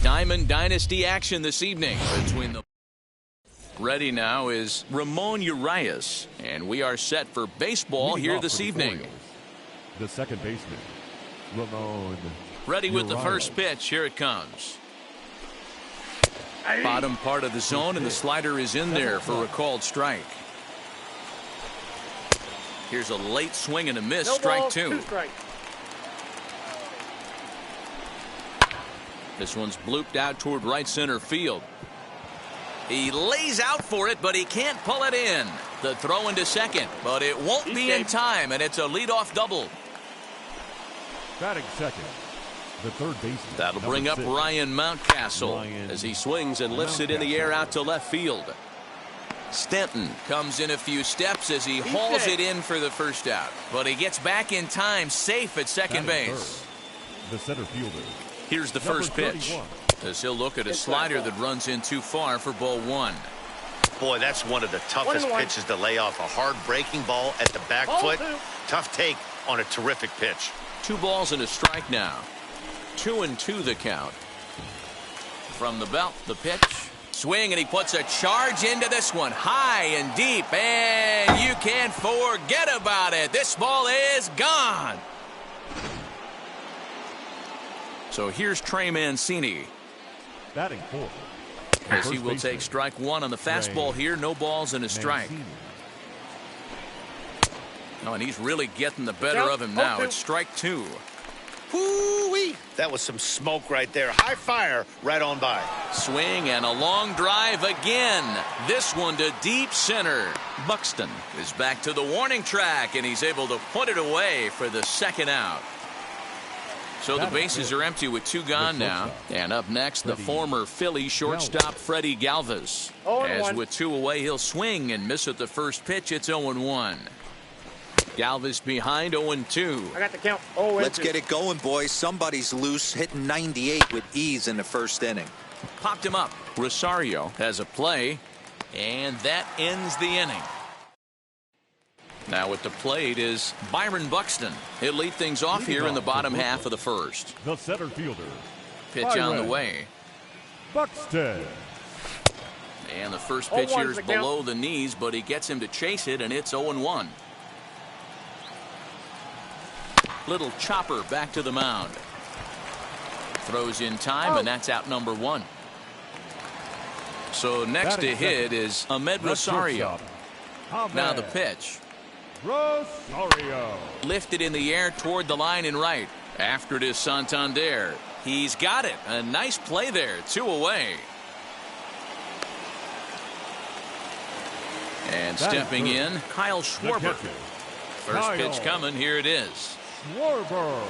Diamond Dynasty action this evening between the... Ready now is Ramon Urias, and we are set for baseball here this evening. The second baseman, Ramon. Ready with the first pitch. Here it comes. Bottom part of the zone, and the slider is in there for a called strike. Here's a late swing and a miss. Strike two. This one's blooped out toward right center field. He lays out for it, but he can't pull it in. The throw into second, but it won't be in time, and it's a leadoff double. Batting second, the third baseman. That'll bring up Ryan Mountcastle as he swings and lifts it in the air out to left field. Stanton comes in a few steps as he hauls it in for the first out, but he gets back in time, safe at second base. The center fielder. Here's the first pitch, as he'll look at a slider that runs in too far for ball one. Boy, that's one of the toughest pitches to lay off. A hard breaking ball at the back foot. Tough take on a terrific pitch. 2 balls and a strike now. 2-2 the count. From the belt, the pitch. Swing, and he puts a charge into this one. High and deep, and you can't forget about it. This ball is gone. So here's Trey Mancini. Batting fourth. As he will take strike one on the fastball here. No balls and a strike. Oh, and he's really getting the better of him now. It's strike two. Whoo-wee. That was some smoke right there. High fire right on by. Swing and a long drive again. This one to deep center. Buxton is back to the warning track, and he's able to put it away for the second out. So the bases are empty with 2 gone now. And up next, the former Philly shortstop Freddie Galvis. As with 2 away, he'll swing and miss at the first pitch. It's 0-1. Galvis behind 0-2. I got the count. Oh, let's get it going, boys. Somebody's loose, hitting 98 with ease in the first inning. Popped him up. Rosario has a play, and that ends the inning. Now at the plate is Byron Buxton. He'll lead things off here in the bottom half of the first. The center fielder. Pitch on the way. Buxton. And the first pitch here is below the knees, but he gets him to chase it, and it's 0-1. Little chopper back to the mound. Throws in time, and that's out number 1. So next to hit is Ahmed Rosario. Now the pitch. Rosario. Lifted in the air toward the line and right. After it is Santander. He's got it. A nice play there. 2 away. And stepping in, Kyle Schwarber. First pitch coming. Here it is. Schwarber.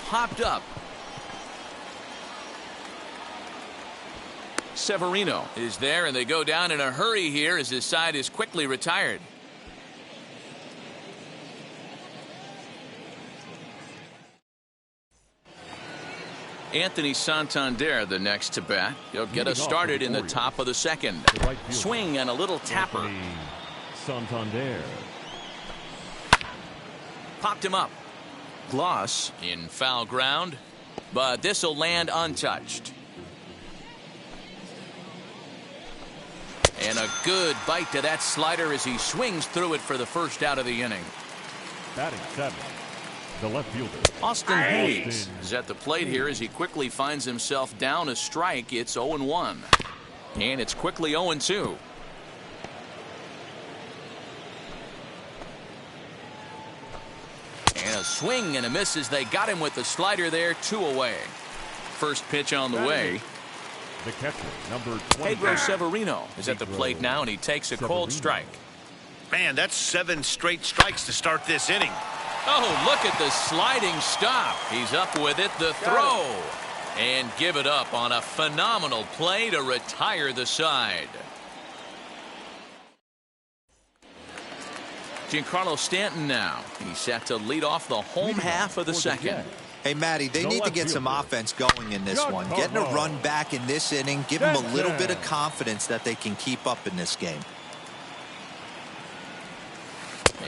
Hopped up. Severino is there, and they go down in a hurry here as his side is quickly retired. Anthony Santander, the next to bat. He'll get us started in the top of the second. Swing and a little tapper. Santander. Popped him up. Gloss in foul ground, but this will land untouched. And a good bite to that slider as he swings through it for the first out of the inning. Batting 7. The left fielder. Austin Hayes is at the plate here as he quickly finds himself down a strike. It's 0-1. And it's quickly 0-2. And a swing and a miss as they got him with the slider there. 2 away. First pitch on the way. The catcher, number 20. Pedro Severino is at the plate now, and he takes a cold strike. Man, that's 7 straight strikes to start this inning. Oh, look at the sliding stop. He's up with it. The throw. And give it up on a phenomenal play to retire the side. Giancarlo Stanton now. He's set to lead off the home half of the second. Hey, Matty, they need to get some offense going in this one. Getting a run back in this inning, give them a little bit of confidence that they can keep up in this game.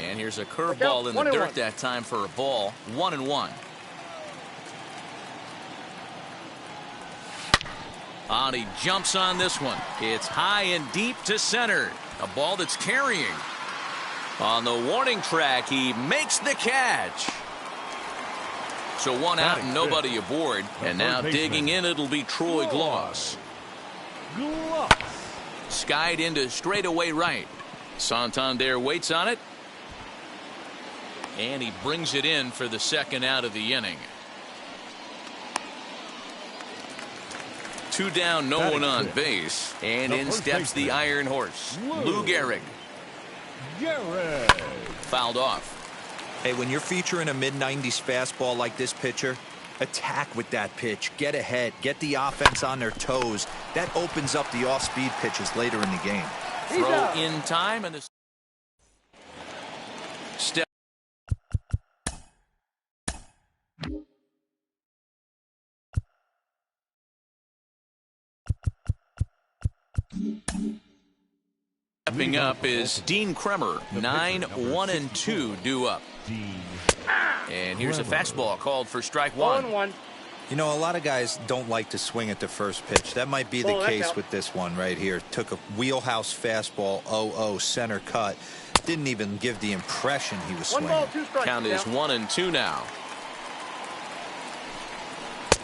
And here's a curveball in the dirt that time for a ball. 1-1. And he jumps on this one. It's high and deep to center. A ball that's carrying. On the warning track, he makes the catch. So 1 out and nobody aboard. And now digging in, it'll be Troy Gloss. Skied into straightaway right. Santander waits on it. And he brings it in for the second out of the inning. 2 down, no one on base. And in steps the Iron Horse, Lou Gehrig. Fouled off. Hey, when you're featuring a mid-90s fastball like this pitcher, attack with that pitch. Get ahead. Get the offense on their toes. That opens up the off-speed pitches later in the game. Throw in time and the step. Stepping up is Dean Kremer. 9-1-2 due up. And here's a fastball called for strike 1. You know, a lot of guys don't like to swing at the first pitch. That might be the case with this one right here. Took a wheelhouse fastball, 0-0 center cut. Didn't even give the impression he was swinging. Count is 1-2 now.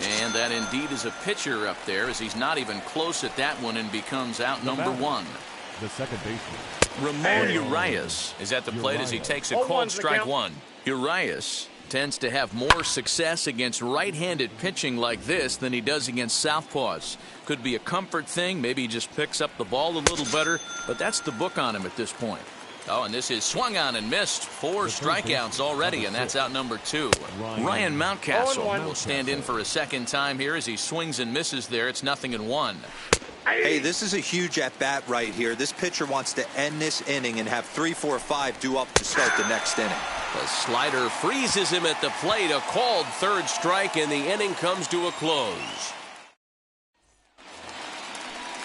And that indeed is a pitcher up there as he's not even close at that one and becomes out number 1. The second baseman. Ramon Urias is at the plate as he takes a cold strike 1. Urias tends to have more success against right-handed pitching like this than he does against southpaws. Could be a comfort thing. Maybe he just picks up the ball a little better, but that's the book on him at this point. Oh, and this is swung on and missed. 4 strikeouts already, and that's out number 2. Ryan Mountcastle will stand in for a second time here as he swings and misses there. It's 0-1. Hey, this is a huge at-bat right here. This pitcher wants to end this inning and have 3, 4, 5 due up to start the next inning. The slider freezes him at the plate. A called third strike, and the inning comes to a close.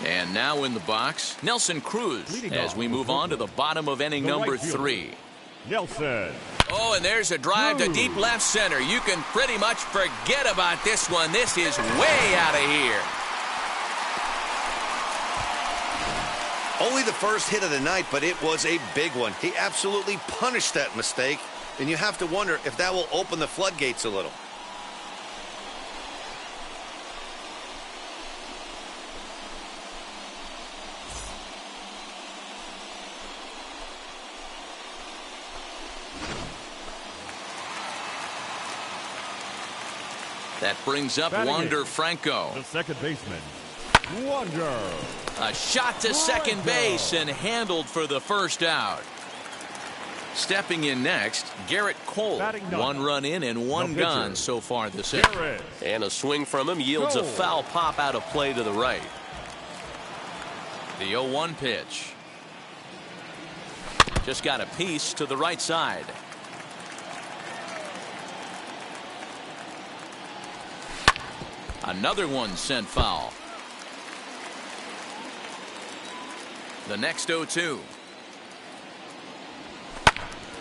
And now in the box, Nelson Cruz, as we move on to the bottom of inning number 3. Nelson. Oh, and there's a drive to deep left center. You can pretty much forget about this one. This is way out of here. Only the first hit of the night, but it was a big one. He absolutely punished that mistake, and you have to wonder if that will open the floodgates a little. That brings up Wander Franco. The second baseman, Wander. A shot to second base and handled for the first out. Stepping in next, Garrett Cole. 1 run in and 1 gone so far this inning. And a swing from him yields a foul pop out of play to the right. The 0-1 pitch. Just got a piece to the right side. Another one sent foul. The next 0-2.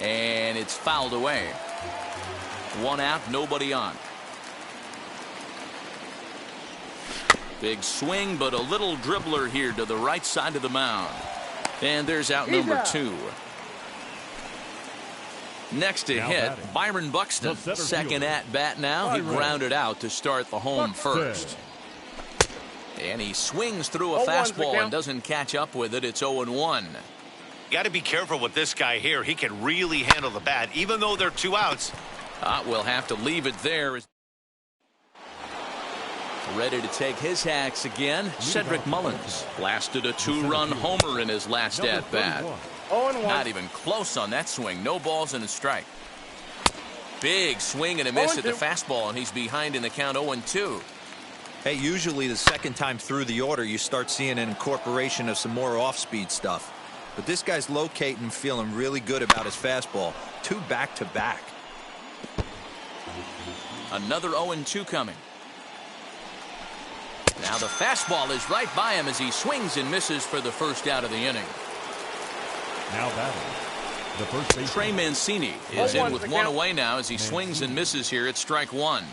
And it's fouled away. 1 out, nobody on. Big swing, but a little dribbler here to the right side of the mound. And there's out number 2. Next to hit, Byron Buxton. Second at bat now. He grounded out to start the home first. And he swings through a fastball and doesn't catch up with it. It's 0-1. Got to be careful with this guy here. He can really handle the bat, even though they're 2 outs. We'll have to leave it there. Ready to take his hacks again, Cedric Mullins. Blasted a 2-run homer in his last at-bat. Not even close on that swing. No balls and a strike. Big swing and a miss at the fastball, and he's behind in the count 0-2. Hey, usually the second time through the order, you start seeing an incorporation of some more off-speed stuff. But this guy's locating, feeling really good about his fastball. 2 back-to-back. Another 0-2 coming. Now the fastball is right by him as he swings and misses for the first out of the inning. Now batting, the first baseman, Trey Mancini is in with 1 away now as he swings and misses here at strike 1.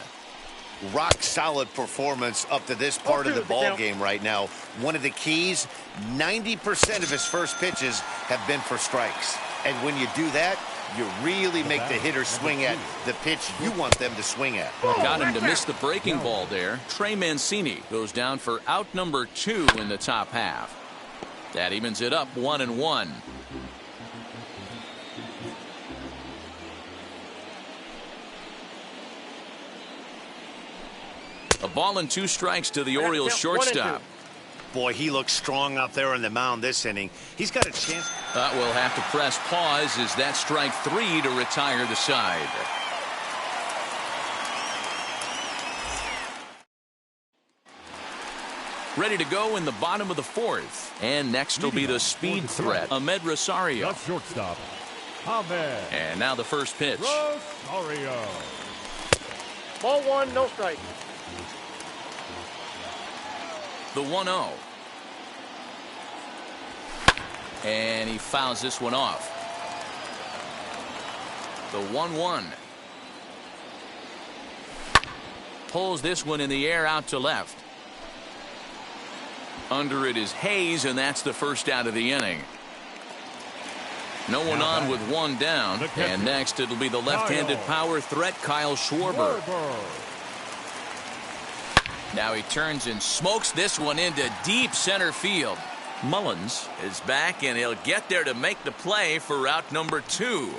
Rock solid performance up to this part of the ball game right now. One of the keys, 90% of his first pitches have been for strikes. And when you do that, you really make the hitter swing at the pitch you want them to swing at. Got him to miss the breaking ball there. Trey Mancini goes down for out number 2 in the top half. That evens it up 1-1. A ball and 2 strikes to the Orioles shortstop. Boy, he looks strong out there on the mound this inning. He's got a chance. We'll have to press pause as that strike 3 to retire the side. Ready to go in the bottom of the 4th. And next will be the speed threat, Ahmed Rosario. the shortstop, Ahmed And now the first pitch. Rosario. Ball 1, no strike. The 1-0. And he fouls this one off. The 1-1. Pulls this one in the air out to left. Under it is Hayes, and that's the first out of the inning. No one on with 1 down. And next it'll be the left-handed power threat, Kyle Schwarber. Now he turns and smokes this one into deep center field. Mullins is back, and he'll get there to make the play for out number 2.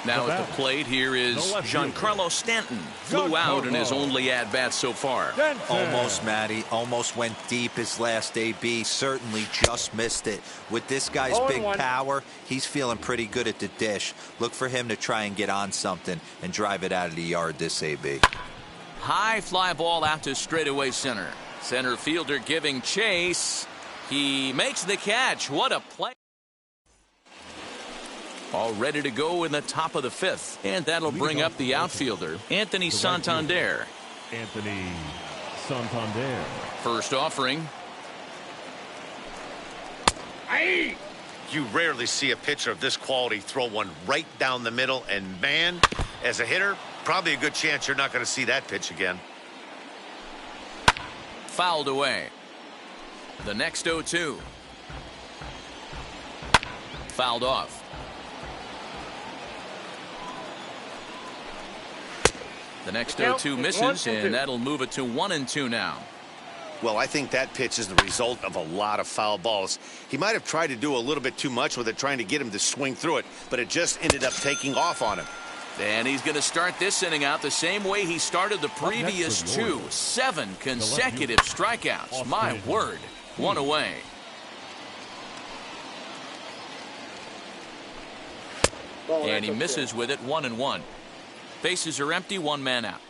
Now at the plate here is Giancarlo Stanton. Flew out in his only at-bat so far. Almost, Matty. Almost went deep his last AB. Certainly just missed it. With this guy's big power, he's feeling pretty good at the dish. Look for him to try and get on something and drive it out of the yard this AB. High fly ball out to straightaway center. Center fielder giving chase. He makes the catch. What a play. All ready to go in the top of the 5th. And that'll bring up the outfielder, Anthony Santander. Anthony Santander. First offering. You rarely see a pitcher of this quality throw one right down the middle, and man, as a hitter, probably a good chance you're not going to see that pitch again. Fouled away. The next 0-2. Fouled off. The next 0-2 misses, and that'll move it to 1-2 now. Well, I think that pitch is the result of a lot of foul balls. He might have tried to do a little bit too much with it, trying to get him to swing through it, but it just ended up taking off on him. And he's going to start this inning out the same way he started the previous 2. 7 consecutive strikeouts. My word. 1 away. And he misses with it. 1-1. Bases are empty. 1 man out.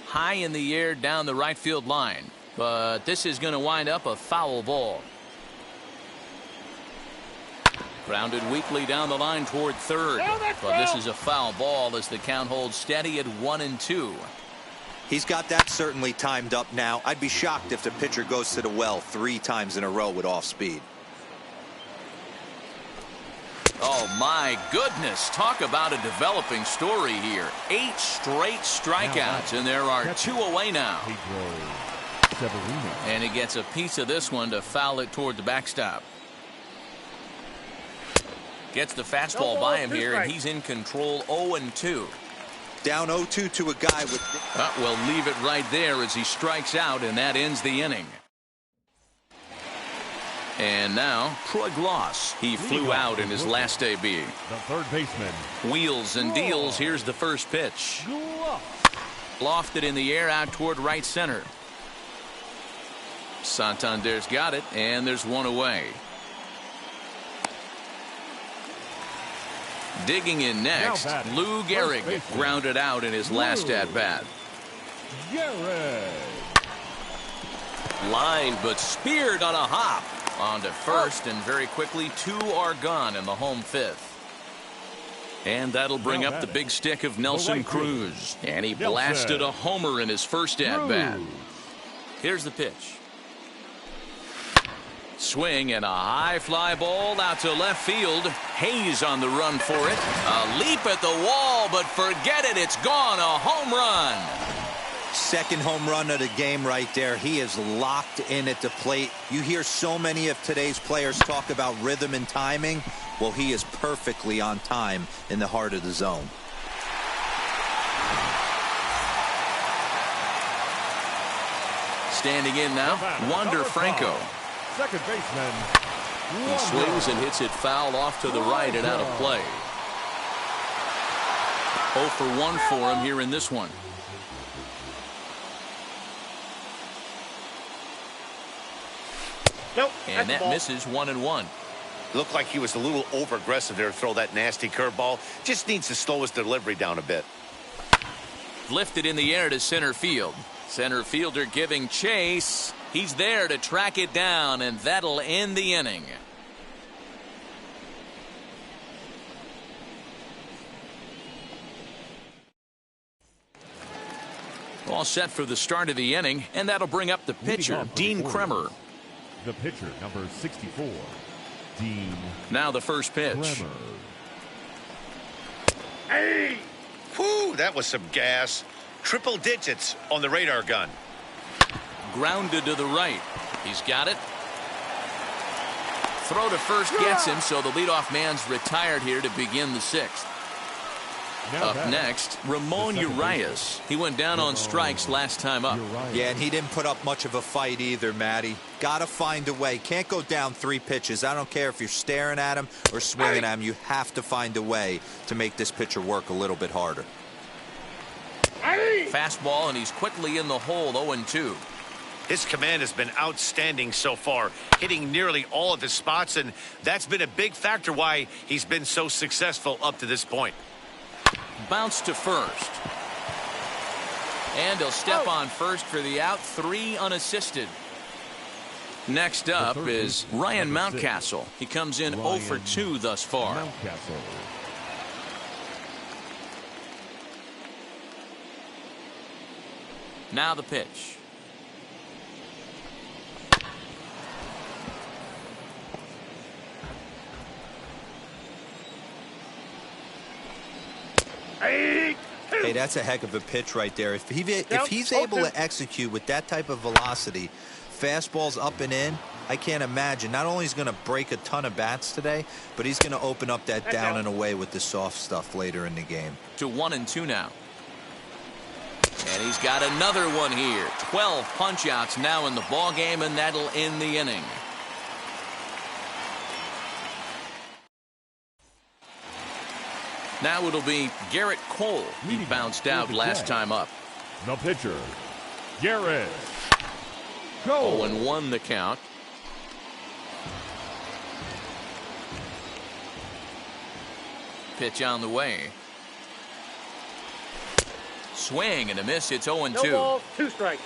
High in the air down the right field line, but this is going to wind up a foul ball. Grounded weakly down the line toward third, but this is a foul ball as the count holds steady at 1-2. He's got that certainly timed up now. I'd be shocked if the pitcher goes to the well 3 times in a row with off speed. Oh, my goodness. Talk about a developing story here. 8 straight strikeouts, and there are 2 away now. And he gets a piece of this one to foul it toward the backstop. Gets the fastball by him here, and he's in control. 0-2. Down 0-2 to a guy with... We'll leave it right there as he strikes out, and that ends the inning. And now, Troy Gloss. He flew out in his last AB. The third baseman. Wheels and deals. Here's the first pitch. Lofted in the air out toward right center. Santander's got it, and there's 1 away. Digging in next, Lou Gehrig grounded out in his last at-bat. Lined but speared on a hop. On to first, and very quickly 2 are gone in the home 5th. And that'll bring up the big stick of Nelson Cruz. And he blasted a homer in his first at-bat. Here's the pitch. Swing and a high fly ball out to left field. Hayes on the run for it. A leap at the wall, but forget it. It's gone. A home run. Second home run of the game right there. He is locked in at the plate. You hear so many of today's players talk about rhythm and timing. Well, he is perfectly on time in the heart of the zone. Standing in now, Wander Franco. Second baseman. He swings and hits it foul off to the right and out of play. 0 for 1 for him here in this one. Nope. And that misses. 1-1. Looked like he was a little over-aggressive there to throw that nasty curveball. Just needs to slow his delivery down a bit. Lifted in the air to center field. Center fielder giving chase. He's there to track it down, and that'll end the inning. All set for the start of the inning, and that'll bring up the pitcher, Dean Kremer. The pitcher, number 64, Dean. Now the first pitch. Kremer. Hey! Whew, that was some gas. Triple digits on the radar gun. Grounded to the right. He's got it. Throw to first gets him, so the leadoff man's retired here to begin the 6th. Up next, Ramon Urias. He went down on strikes last time up. Yeah, and he didn't put up much of a fight either, Matty. Got to find a way. Can't go down 3 pitches. I don't care if you're staring at him or swinging at him. You have to find a way to make this pitcher work a little bit harder. Fastball, and he's quickly in the hole. 0-2. His command has been outstanding so far, hitting nearly all of his spots, and that's been a big factor why he's been so successful up to this point. Bounce to first. And he'll step on first for the out, 3 unassisted. Next up is Ryan Mountcastle. He comes in 0 for 2 thus far. Mountcastle. Now the pitch. Hey, that's a heck of a pitch right there. If he's able to execute with that type of velocity, fastballs up and in, I can't imagine. Not only is he going to break a ton of bats today, but he's going to open up that down and away with the soft stuff later in the game. To 1-2 now. And he's got another one here. 12 punch-outs now in the ball game, and that'll end the inning. Now it'll be Garrett Cole. He bounced out last time up. The pitcher, Garrett Cole. 0-1 the count. Pitch on the way. Swing and a miss. It's 0-2. No ball, 2 strikes.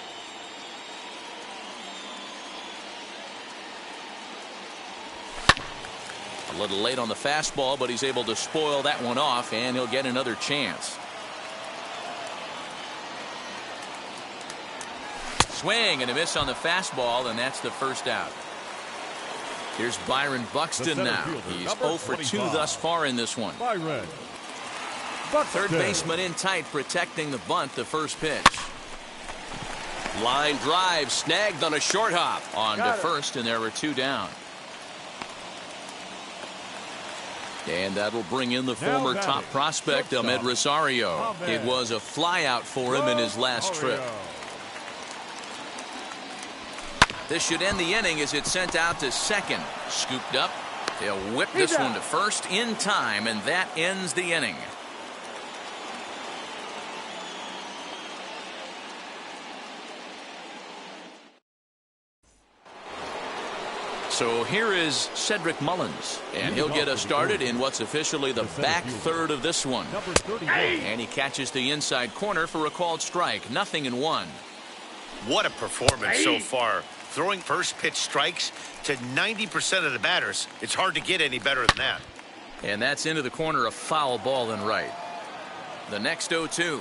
A little late on the fastball, but he's able to spoil that one off, and he'll get another chance. Swing and a miss on the fastball, and that's the first out. Here's Byron Buxton now. He's 0 for 2 thus far in this one. Byron Third baseman in tight, protecting the bunt, the first pitch. Line drive, snagged on a short hop. On to first, and there are 2 down. And that'll bring in the former top prospect, Ahmed Rosario. It was a flyout for him in his last trip. This should end the inning as it's sent out to second. Scooped up. They'll whip this one to first in time, and that ends the inning. So here is Cedric Mullins, and he'll get us started in what's officially the back third of this one. And he catches the inside corner for a called strike. 0-1. What a performance so far. Throwing first pitch strikes to 90% of the batters. It's hard to get any better than that. And that's into the corner, a foul ball and right. The next 0-2.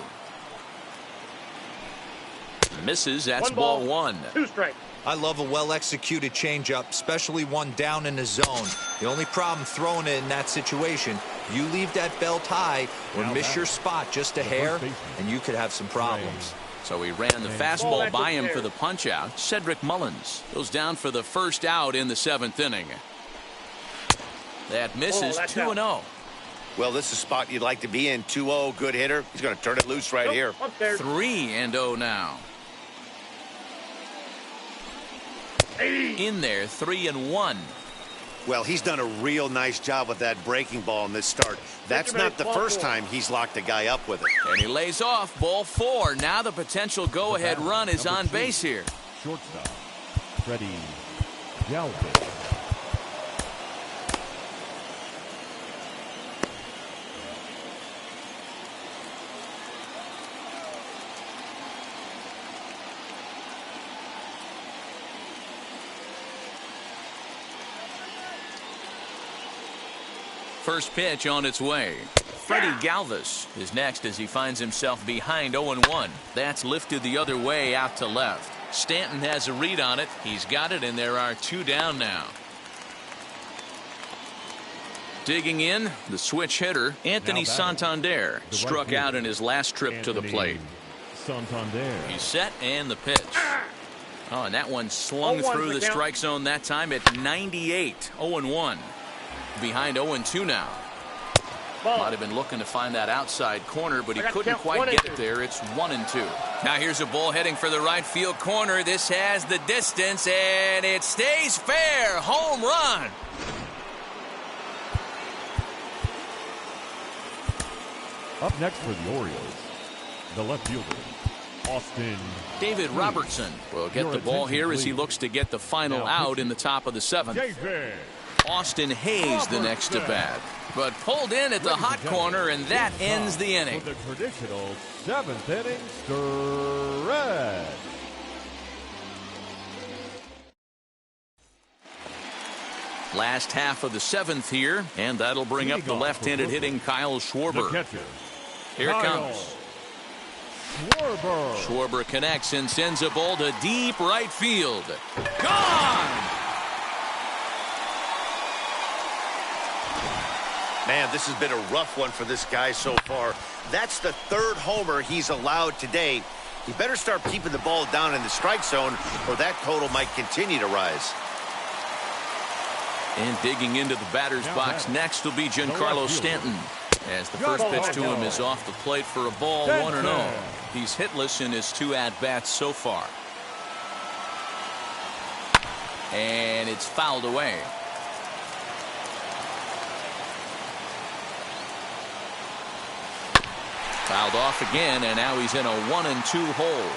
Misses. That's ball 1. 2 strikes. I love a well-executed changeup, especially one down in the zone. The only problem throwing it in that situation, you leave that belt high or miss your spot just a hair, and you could have some problems. So he ran the fastball by him for the punch-out. Cedric Mullins goes down for the first out in the 7th inning. That misses. 2-0. Well, this is a spot you'd like to be in. 2-0, good hitter. He's going to turn it loose right here. 3-0 now. In there, 3-1. Well, he's done a real nice job with that breaking ball in this start. That's not the first time he's locked a guy up with it. And he lays off. Ball 4. Now the potential go-ahead run is on base here. Shortstop, Freddie Galvin. First pitch on its way. Freddie Galvis is next as he finds himself behind 0-1. That's lifted the other way out to left. Stanton has a read on it. He's got it, and there are 2 down now. Digging in, the switch hitter, Anthony Santander, struck out in his last trip to the plate. Santander. He's set, and the pitch. Oh, and that one slung through the strike zone that time at 98. 0-1. Behind 0-2 now. Might have been looking to find that outside corner, but he couldn't quite get it there. It's 1-2. Now here's a ball heading for the right field corner. This has the distance, and it stays fair. Home run. Up next for the Orioles, the left fielder, Austin David Robertson will get the ball here as he looks to get the final out in the top of the 7th. Austin Hayes the next to bat. but pulled in at the hot corner, and that ends the inning. For the traditional 7th inning stretch. Last half of the 7th here, and that'll bring up the left-handed hitting Kyle Schwarber. Here it comes. Schwarber connects and sends a ball to deep right field. Gone! Man, this has been a rough one for this guy so far. That's the 3rd homer he's allowed today. He better start keeping the ball down in the strike zone, or that total might continue to rise. And digging into the batter's box next will be Giancarlo Stanton. As the first pitch to him is off the plate for a ball, 1-0. He's hitless in his 2 at-bats so far. And it's fouled away. Fouled off again, and now he's in a 1-2 hole.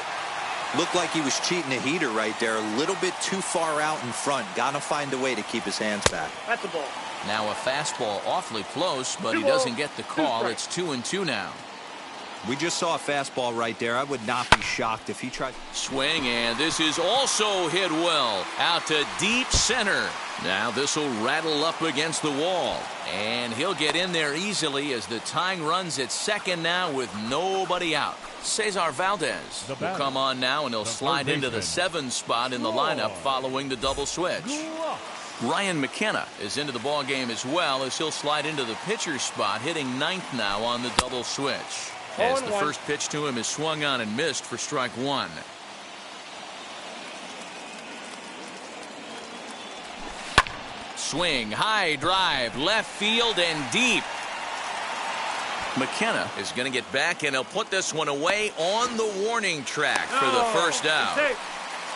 Looked like he was cheating a heater right there. A little bit too far out in front. Gotta find a way to keep his hands back. That's a ball. Now a fastball awfully close, but he doesn't get the call. It's 2-2 now. We just saw a fastball right there. I would not be shocked if he tried. Swing, and this is also hit well. Out to deep center. Now this will rattle up against the wall. And he'll get in there easily as the tying run's at second now with nobody out. Cesar Valdez will come on now, and he'll slide into the 7 spot in the lineup following the double switch. Ryan McKenna is into the ball game as well, as he'll slide into the pitcher spot, hitting 9th now on the double switch. As the first pitch to him is swung on and missed for strike 1. Swing, high drive, left field and deep. McKenna is going to get back, and he'll put this one away on the warning track for the first out.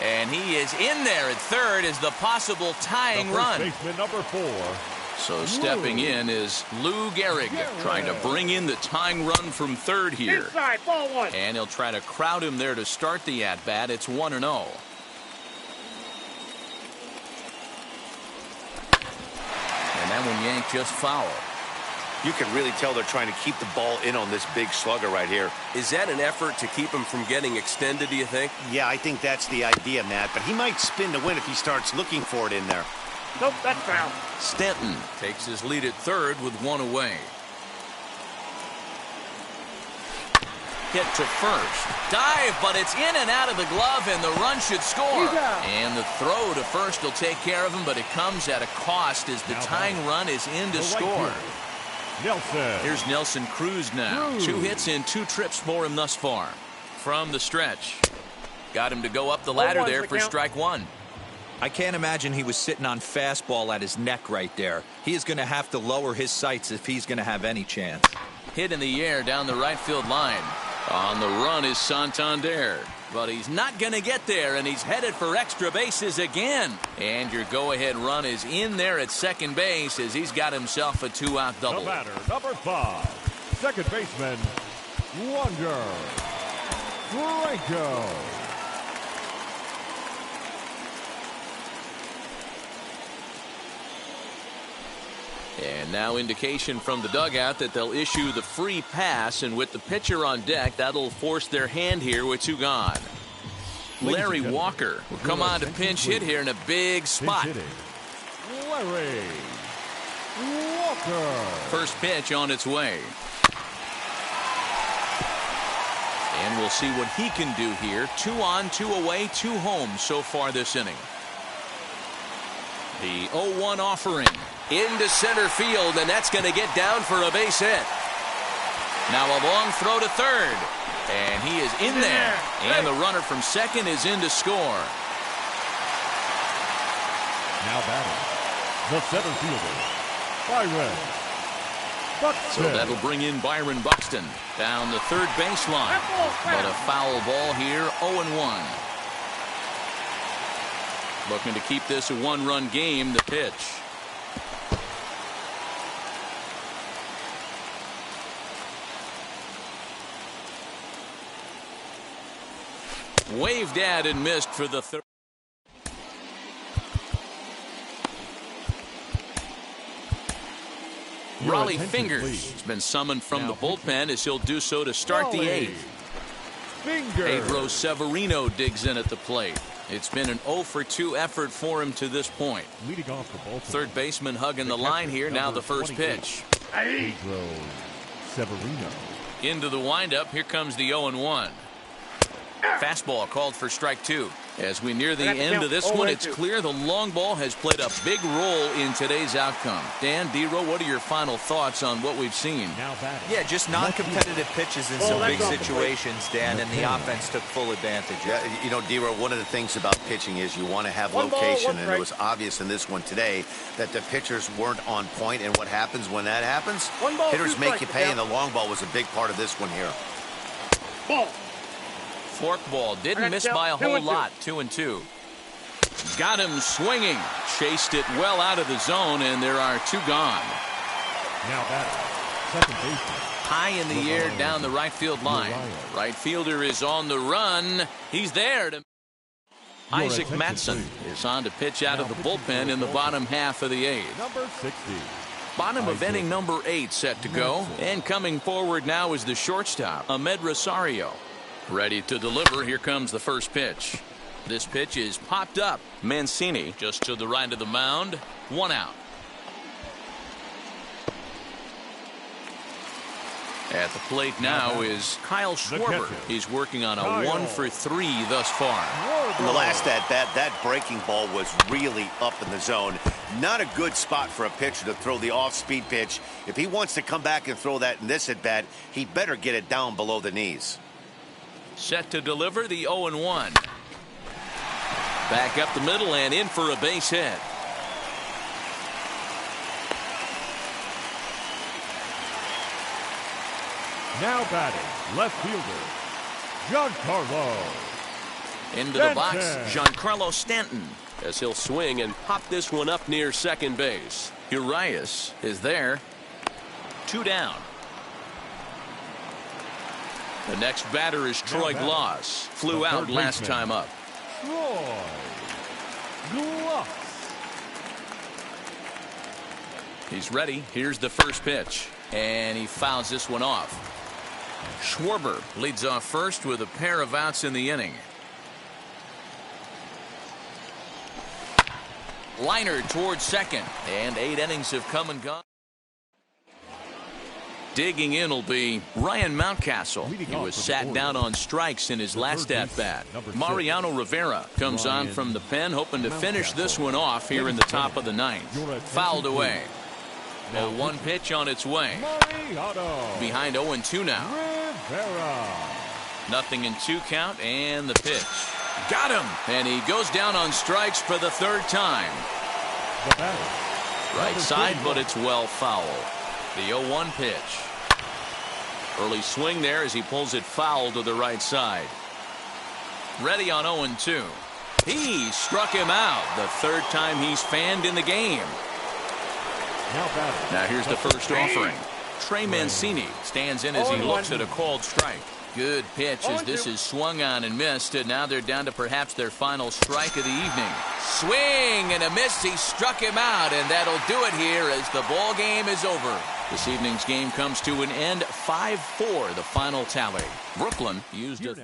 And he is in there at third as the possible tying run. Baseman number 4. So stepping in is Lou Gehrig, trying to bring in the tying run from third here. Inside, ball 1. And he'll try to crowd him there to start the at-bat. It's 1-0. And that one yanked just foul. You can really tell they're trying to keep the ball in on this big slugger right here. Is that an effort to keep him from getting extended, do you think? Yeah, I think that's the idea, Matt. But he might spin to win if he starts looking for it in there. Nope, that's foul. Stanton takes his lead at third with 1 away. Hit to first. Dive, but it's in and out of the glove, and the run should score. And the throw to first will take care of him, but it comes at a cost as the tying run is in to score. Nelson. Here's Nelson Cruz now. 2 hits and 2 trips for him thus far. From the stretch. Got him to go up the ladder there for strike 1. I can't imagine he was sitting on fastball at his neck right there. He is going to have to lower his sights if he's going to have any chance. Hit in the air down the right field line. On the run is Santander. But he's not going to get there, and he's headed for extra bases again. And your go-ahead run is in there at second base as he's got himself a 2-out double. The batter, number 5, second baseman, Wander Franco. And now indication from the dugout that they'll issue the free pass, and with the pitcher on deck, that'll force their hand here with 2 gone. Larry Walker will come on to pinch hit here in a big spot. Larry Walker. First pitch on its way. And we'll see what he can do here. 2 on, 2 away, 2 home so far this inning. The 0-1 offering. Into center field, and that's going to get down for a base hit. Now a long throw to third, and he is in there. And the runner from second is in to score. Now batting, the center fielder, Byron Buxton. So that'll bring in Byron Buxton down the third baseline. But a foul ball here, 0-1. Looking to keep this a 1-run game, the pitch. Waved at and missed for the third. Raleigh attention, Fingers please. has been summoned from Now the bullpen as he'll do so to start the Raleigh 8th. Fingers. Pedro Severino digs in at the plate. It's been an 0-for-2 effort for him to this point. Leading off the ball. Third baseman hugging the line here. Now the first pitch. Pedro Severino. Into the windup. Here comes the 0-1. Fastball called for strike 2. As we near the end of this one, it's clear the long ball has played a big role in today's outcome. Dan, D-Row, what are your final thoughts on what we've seen? Yeah, just non-competitive pitches in some big situations, Dan, and the offense took full advantage. Yeah, you know, D-Row, one of the things about pitching is you want to have location, and it was obvious in this one today that the pitchers weren't on point, and what happens when that happens? Hitters make you pay, and the long ball was a big part of this one here. Ball. Forkball didn't miss by a whole lot. 2-2. Got him swinging. Chased it well out of the zone, and there are 2 gone. Now batting, second baseman. High in the air down the right field line. Right fielder is on the run. He's there to... Isaac Matson is on to pitch out of the bullpen in the bottom half of the 8th. Number 60. Bottom of inning number 8 set to go. And coming forward now is the shortstop, Ahmed Rosario. Ready to deliver. Here comes the first pitch. This pitch is popped up. Mancini just to the right of the mound. 1 out. At the plate now is Kyle Schwarber. He's working on a 1-for-3 thus far. In the last at-bat, that breaking ball was really up in the zone. Not a good spot for a pitcher to throw the off-speed pitch. If he wants to come back and throw that in this at-bat, he better get it down below the knees. Set to deliver the 0-1. Back up the middle and in for a base hit. Now batting, left fielder, Giancarlo. Into the box, Giancarlo Stanton. As he'll swing and pop this one up near second base. Urias is there. 2 down. The next batter is Troy Gloss. Flew out last time up. Troy Gloss. He's ready. Here's the first pitch. And he fouls this one off. Schwarber leads off first with a pair of outs in the inning. Liner towards second. And 8 innings have come and gone. Digging in will be Ryan Mountcastle. He was sat down on strikes in his last at-bat. Mariano Rivera comes on from the pen, hoping to finish this one off here in the top of the 9th. Fouled away. A 1 pitch on its way. Behind 0-2 now. Nothing in 2 count, and the pitch. Got him! And he goes down on strikes for the 3rd time. Right side, but it's well foul. The 0-1 pitch. Early swing there as he pulls it foul to the right side. Ready on 0-2. He struck him out. The 3rd time he's fanned in the game. Now here's the first offering. Trey Mancini stands in as he looks at a called strike. Good pitch as this is swung on and missed, and now they're down to perhaps their final strike of the evening. Swing and a miss. He struck him out, and that'll do it here as the ball game is over. This evening's game comes to an end. 5-4 the final tally. Brooklyn used a...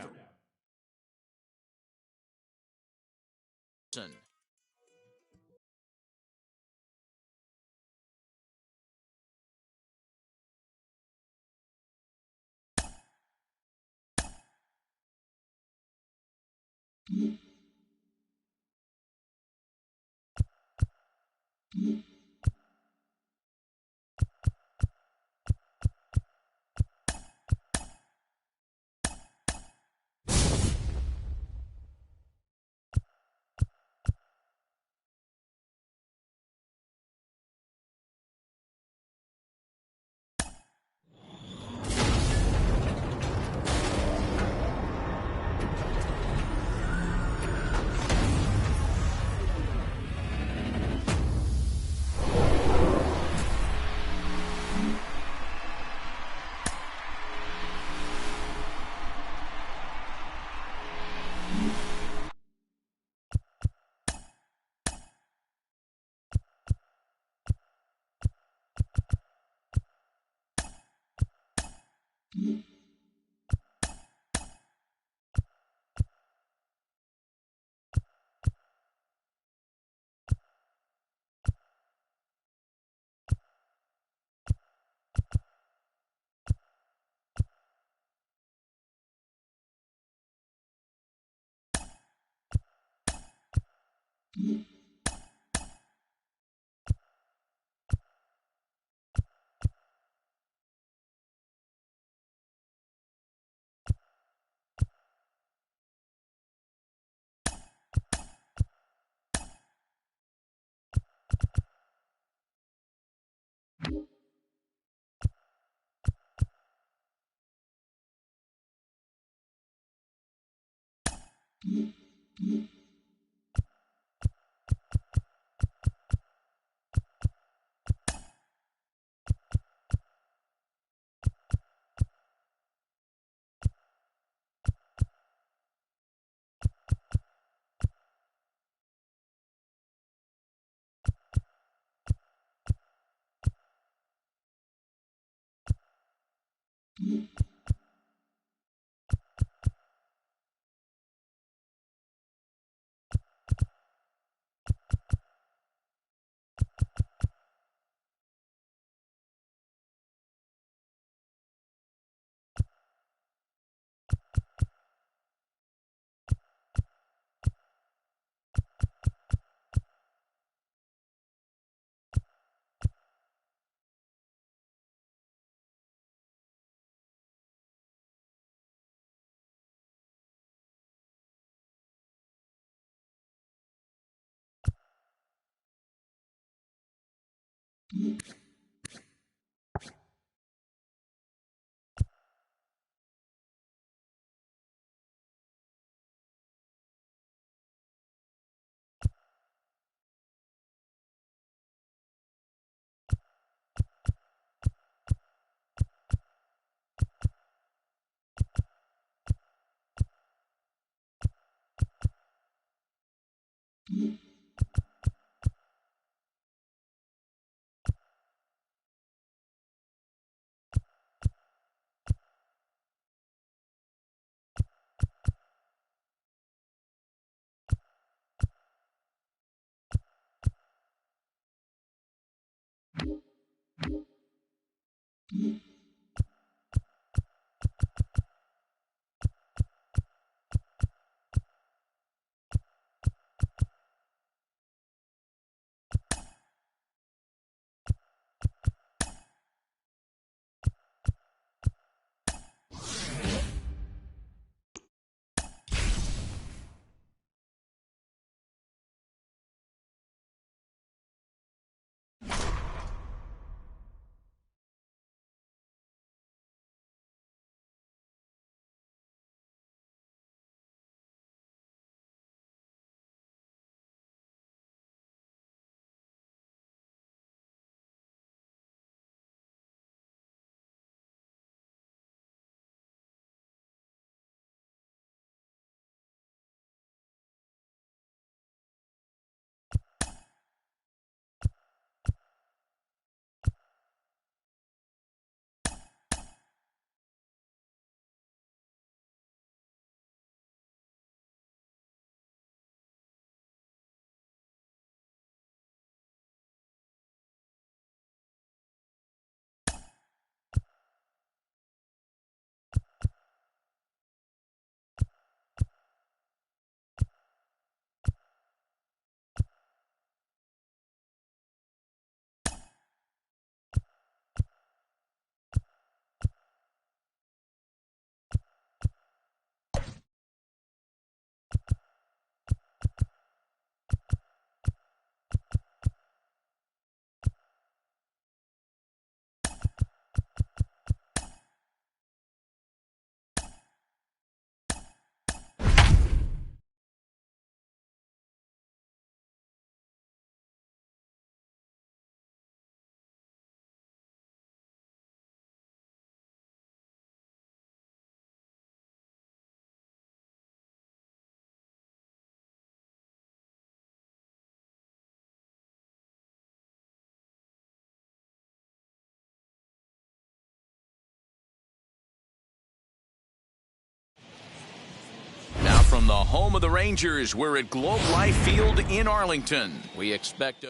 From the home of the Rangers, we're at Globe Life Field in Arlington. We expect.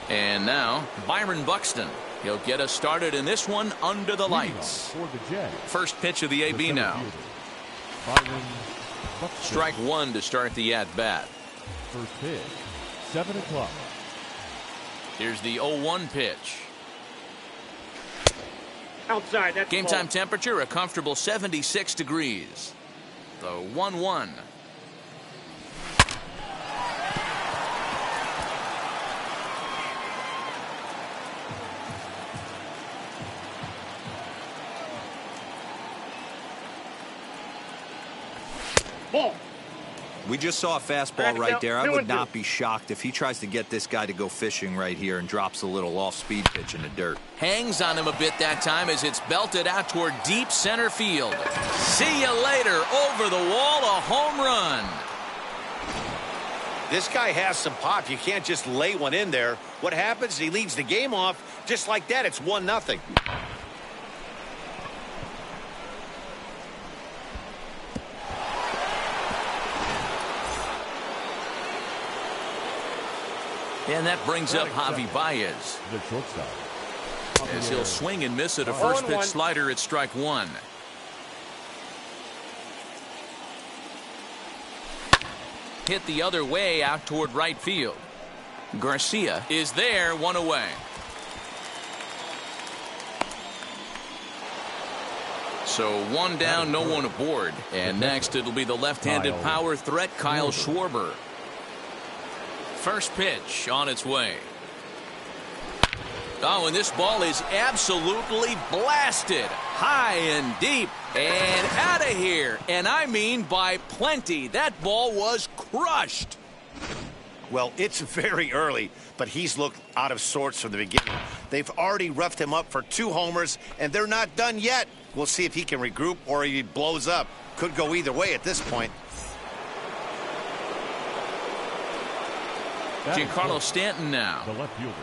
And now, Byron Buxton. He'll get us started in this one under the lights. First pitch of the AB now. Strike one to start the at-bat. first pitch. 7 o'clock. Here's the 0-1 pitch. Outside. That's Game ball. time temperature, a comfortable 76 degrees. The 1-1. Ball. We just saw a fastball right there. I would not be shocked if he tries to get this guy to go fishing right here and drops a little off-speed pitch in the dirt. Hangs on him a bit that time as it's belted out toward deep center field. See you later. Over the wall, a home run. This guy has some pop. You can't just lay one in there. What happens? He leads the game off just like that. It's 1-0. And that brings up Javi Baez. The shortstop. As he'll swing and miss at a first pitch slider at strike one. Hit the other way out toward right field. Garcia is there, one away. So one down, no one aboard. And next it'll be the left-handed power threat, Kyle Schwarber. First pitch on its way. Oh, and this ball is absolutely blasted. High and deep and out of here. And I mean by plenty. That ball was crushed. Well, it's very early, but he's looked out of sorts from the beginning. They've already roughed him up for 2 homers, and they're not done yet. We'll see if he can regroup or he blows up. Could go either way at this point. Giancarlo Stanton now. The left fielder.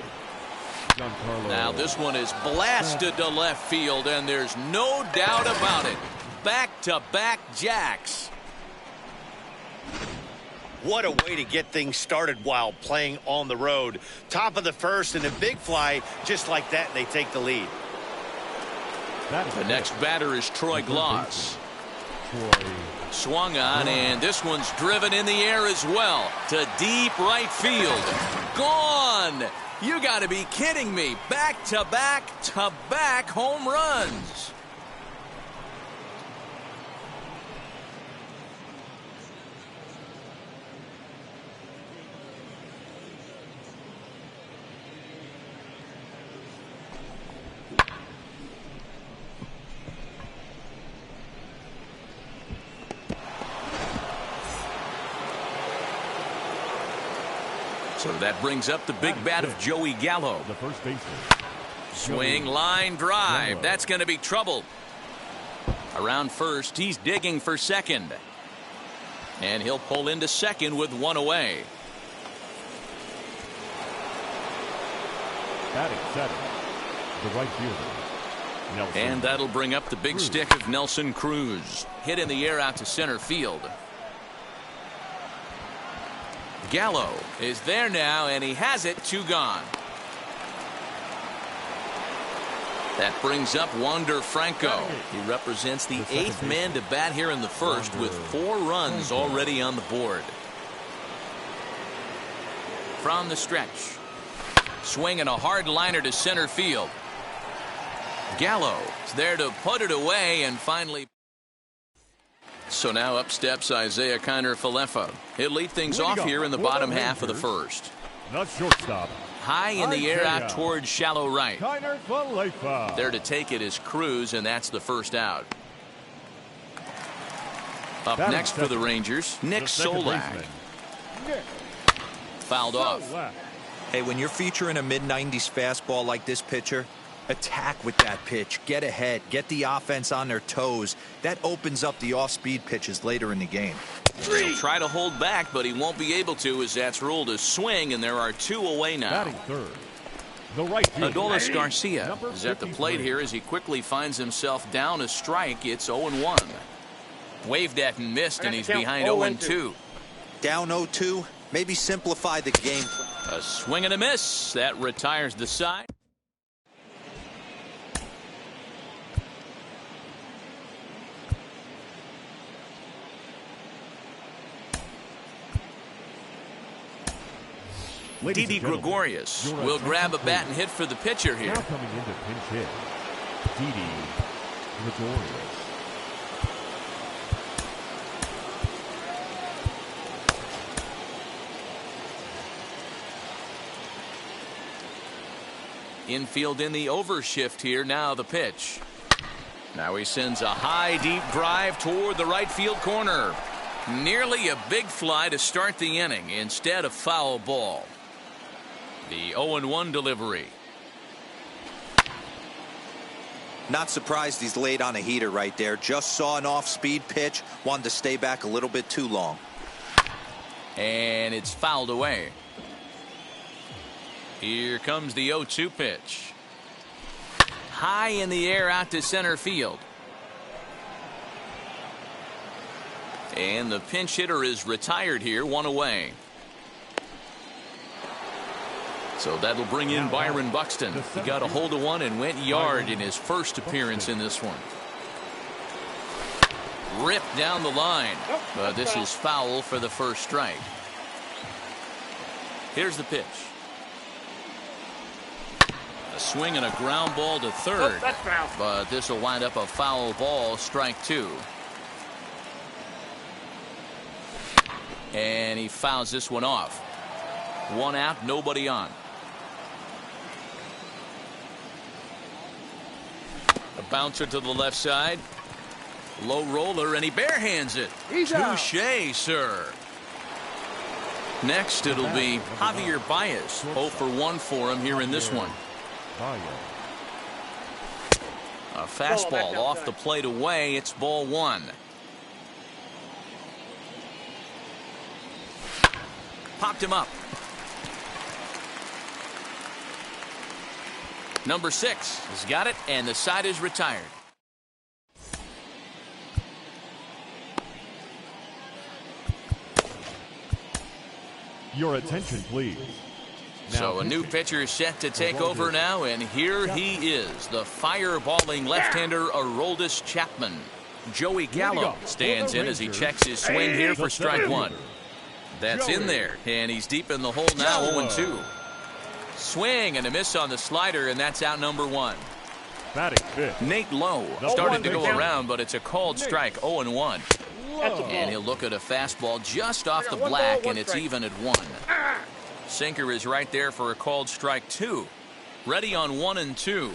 Giancarlo. Now this one is blasted to left field, and there's no doubt about it. Back-to-back jacks. What a way to get things started while playing on the road. Top of the first and a big fly, just like that, and they take the lead. The next batter is Troy Gloss. Swung on, and this one's driven in the air as well to deep right field. Gone! You got to be kidding me. Back-to-back-to-back home runs. So that brings up the big bat of Joey Gallo. The first baseman. Swing, line, drive. That's going to be trouble. Around first, he's digging for second. And he'll pull into second with one away. Batting seven. The right fielder. Nelson. And that'll bring up the big stick of Nelson Cruz. Hit in the air out to center field. Gallo is there now, and he has it. 2 gone. That brings up Wander Franco. He represents the 8th man to bat here in the first with 4 runs already on the board. From the stretch. Swinging a hard liner to center field. Gallo is there to put it away, and finally. So now up steps Isaiah Kiner-Falefa. He'll lead things off here in the bottom half of the first. The shortstop. High in the air out towards shallow right. Kiner-Falefa. There to take it is Cruz, and that's the first out. Up next for the Rangers, Nick Solak. Fouled off. Hey, when you're featuring a mid-90s fastball like this pitcher, attack with that pitch. Get ahead. Get the offense on their toes. That opens up the off-speed pitches later in the game. He'll try to hold back, but he won't be able to, as that's ruled a swing, and there are 2 away now. Batting third. The right fielder. Adolis Garcia is at the plate here as he quickly finds himself down a strike. It's 0-1. Waved at and missed, and he's behind 0-2. Down 0-2. Maybe simplify the game. A swing and a miss. That retires the side. Ladies Didi and gentlemen, Gregorius your will grab a attention, bat please. and hit for the pitcher here. Now coming into pinch hit, Didi Gregorius. Infield in the overshift here. Now the pitch. Now he sends a high, deep drive toward the right field corner. Nearly a big fly to start the inning. Instead, a foul ball. The 0-1 delivery. Not surprised he's laid on a heater right there. Just saw an off-speed pitch. Wanted to stay back a little bit too long. And it's fouled away. Here comes the 0-2 pitch. High in the air out to center field. And the pinch hitter is retired here, one away. So that'll bring in Byron Buxton. He got a hold of one and went yard in his first appearance in this one. Ripped down the line. But this is foul for the first strike. Here's the pitch. A swing and a ground ball to third. But this will wind up a foul ball, strike two. And he fouls this one off. One out, nobody on. A bouncer to the left side. Low roller, and he barehands it. Touche, sir. Next, it'll be Javier Baez. 0 for 1 for him here in this one. A fastball off the plate away. It's ball one. Popped him up. Number 6 has got it, and the side is retired. Your attention, please. So a new pitcher is set to take over now, and here he is, the fireballing left-hander Aroldis Chapman. Joey Gallo stands in as he checks his swing here for strike one. That's in there, and he's deep in the hole now, 0-2. Swing and a miss on the slider, and that's out number one. Batting fifth. Nate Lowe started to go around, but it's a called strike, 0-1. And he'll look at a fastball just off the black, and it's even at 1. Sinker is right there for a called strike 2. Ready on 1-2.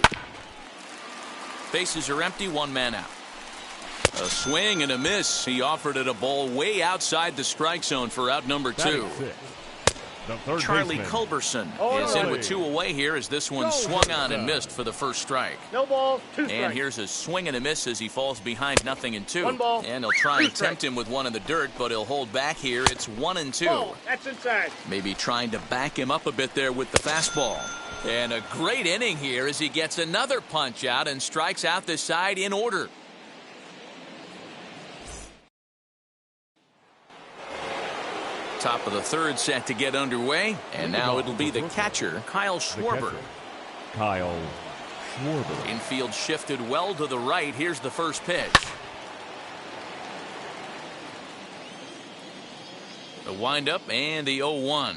Bases are empty, one man out. A swing and a miss. He offered it a ball way outside the strike zone for out number 2. Charlie Culberson is in with 2 away here as this one swung on and missed for the first strike. No balls, 2 strikes. And here's a swing and a miss as he falls behind 0-2. And he'll try and tempt him with one in the dirt, but he'll hold back here. It's 1-2. Ball, that's inside. Maybe trying to back him up a bit there with the fastball. And a great inning here as he gets another punch out and strikes out the side in order. Top of the third set to get underway, and now it'll be the catcher, Kyle Schwarber. Kyle Schwarber. Infield shifted well to the right. Here's the first pitch. The windup and the 0-1.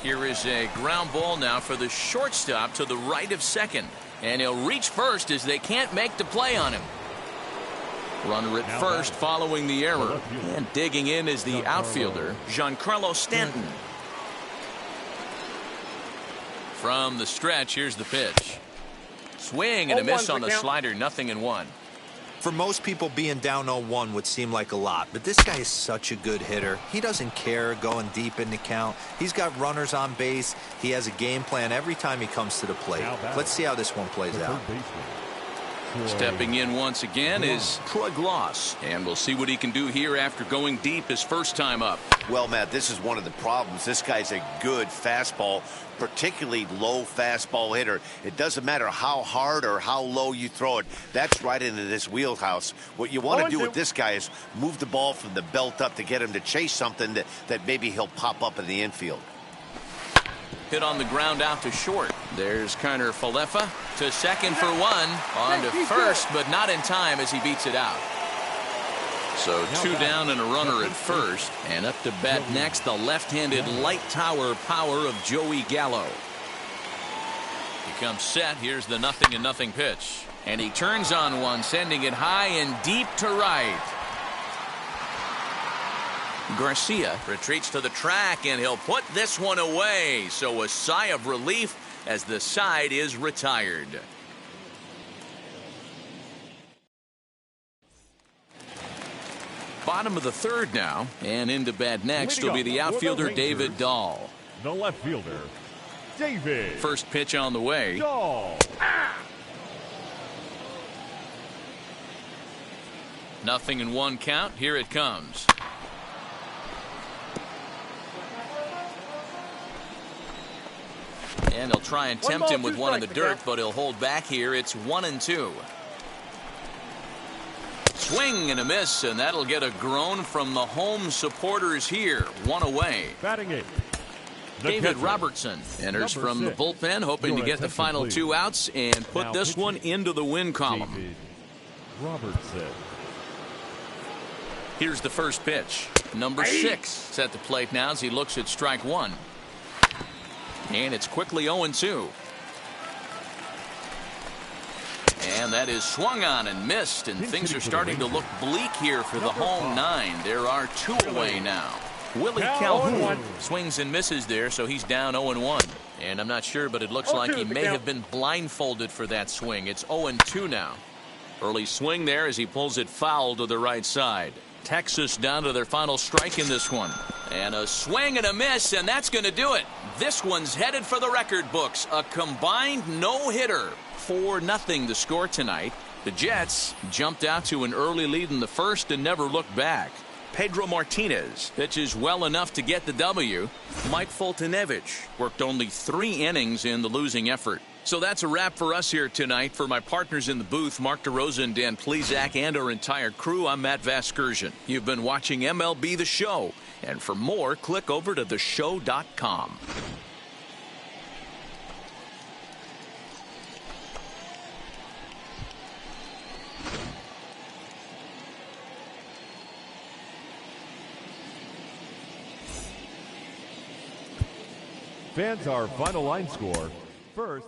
Here is a ground ball now for the shortstop to the right of second. And he'll reach first as they can't make the play on him. Runner at first following the error. And digging in is the outfielder, Giancarlo Stanton. From the stretch, here's the pitch. Swing and a miss on the slider, 0-1. For most people, being down 0-1 would seem like a lot, but this guy is such a good hitter. He doesn't care going deep in the count. He's got runners on base. He has a game plan every time he comes to the plate. Let's see how this one plays out. Stepping in once again is Troy Gloss, and we'll see what he can do here after going deep his first time up. Well, Matt, this is one of the problems. This guy's a good fastball, particularly low fastball hitter. It doesn't matter how hard or how low you throw it. That's right into this wheelhouse. What you want to do with this guy is move the ball from the belt up to get him to chase something that maybe he'll pop up in the infield. Hit on the ground out to short. There's Connor Falefa to second for 1. On to first, but not in time as he beats it out. So 2 down and a runner at first. And up to bat next, the left-handed light tower power of Joey Gallo. He comes set. Here's the 0-0 pitch. And he turns on one, sending it high and deep to right. Garcia retreats to the track, and he'll put this one away. So a sigh of relief as the side is retired. Bottom of the third now, and into bat next will be the outfielder David Dahl. The left fielder, David. First pitch on the way. Dahl. 0-1 count. Here it comes. And he'll try and tempt him with one in the dirt, but he'll hold back here. It's 1-2. Swing and a miss, and that'll get a groan from the home supporters here. 1 away. Batting 8. David Robertson enters from the bullpen, hoping to get the final 2 outs and put this one into the win column. David Robertson. Here's the first pitch. Number 6 set the plate now as he looks at strike 1. And it's quickly 0-2. And that is swung on and missed, and things are starting to look bleak here for the home 9. There are 2 away now. Willie Calhoun swings and misses there, so he's down 0-1. And I'm not sure, but it looks like he may have been blindfolded for that swing. It's 0-2 now. Early swing there as he pulls it foul to the right side. Texas down to their final strike in this one. And a swing and a miss, and that's going to do it. This one's headed for the record books. A combined no-hitter. 4-0 the score tonight. The Jets jumped out to an early lead in the first and never looked back. Pedro Martinez pitches well enough to get the W. Mike Foltynewicz worked only 3 innings in the losing effort. So that's a wrap for us here tonight. For my partners in the booth, Mark DeRosa and Dan Plesac, and our entire crew, I'm Matt Vasgersian. You've been watching MLB The Show. And for more, click over to theshow.com. Fans, our final line score. First.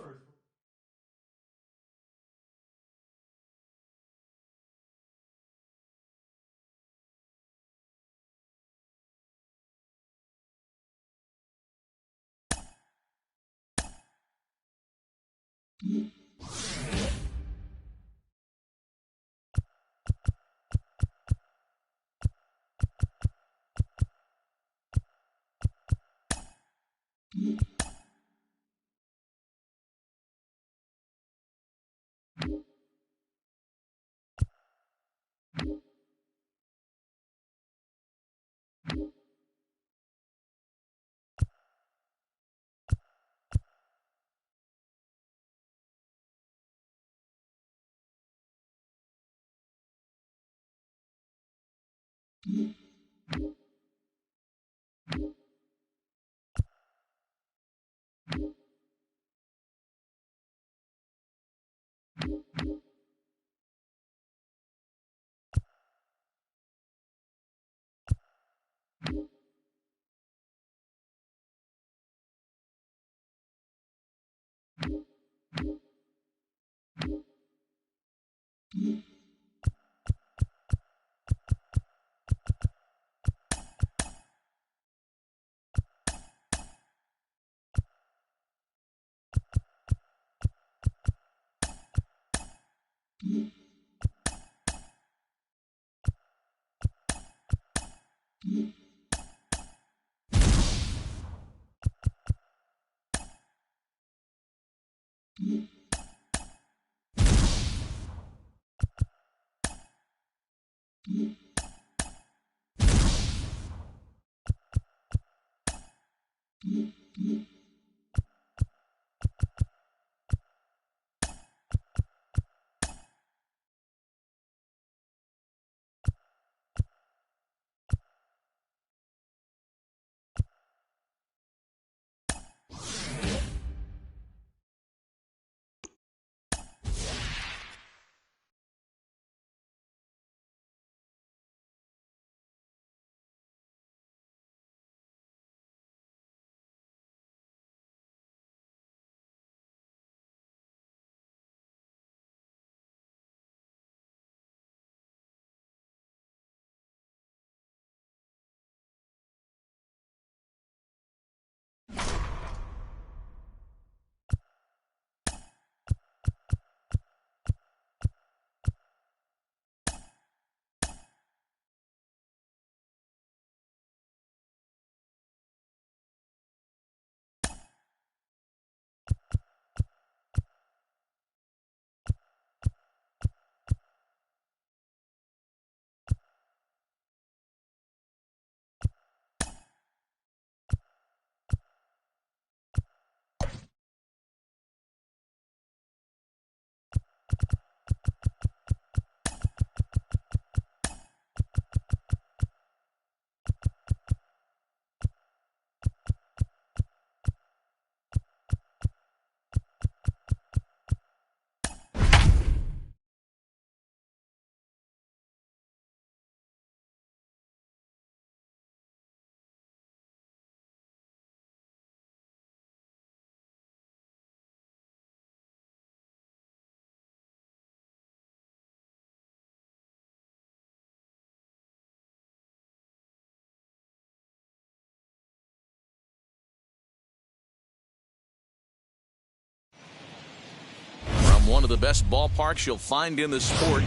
from one of the best ballparks you'll find in the sport.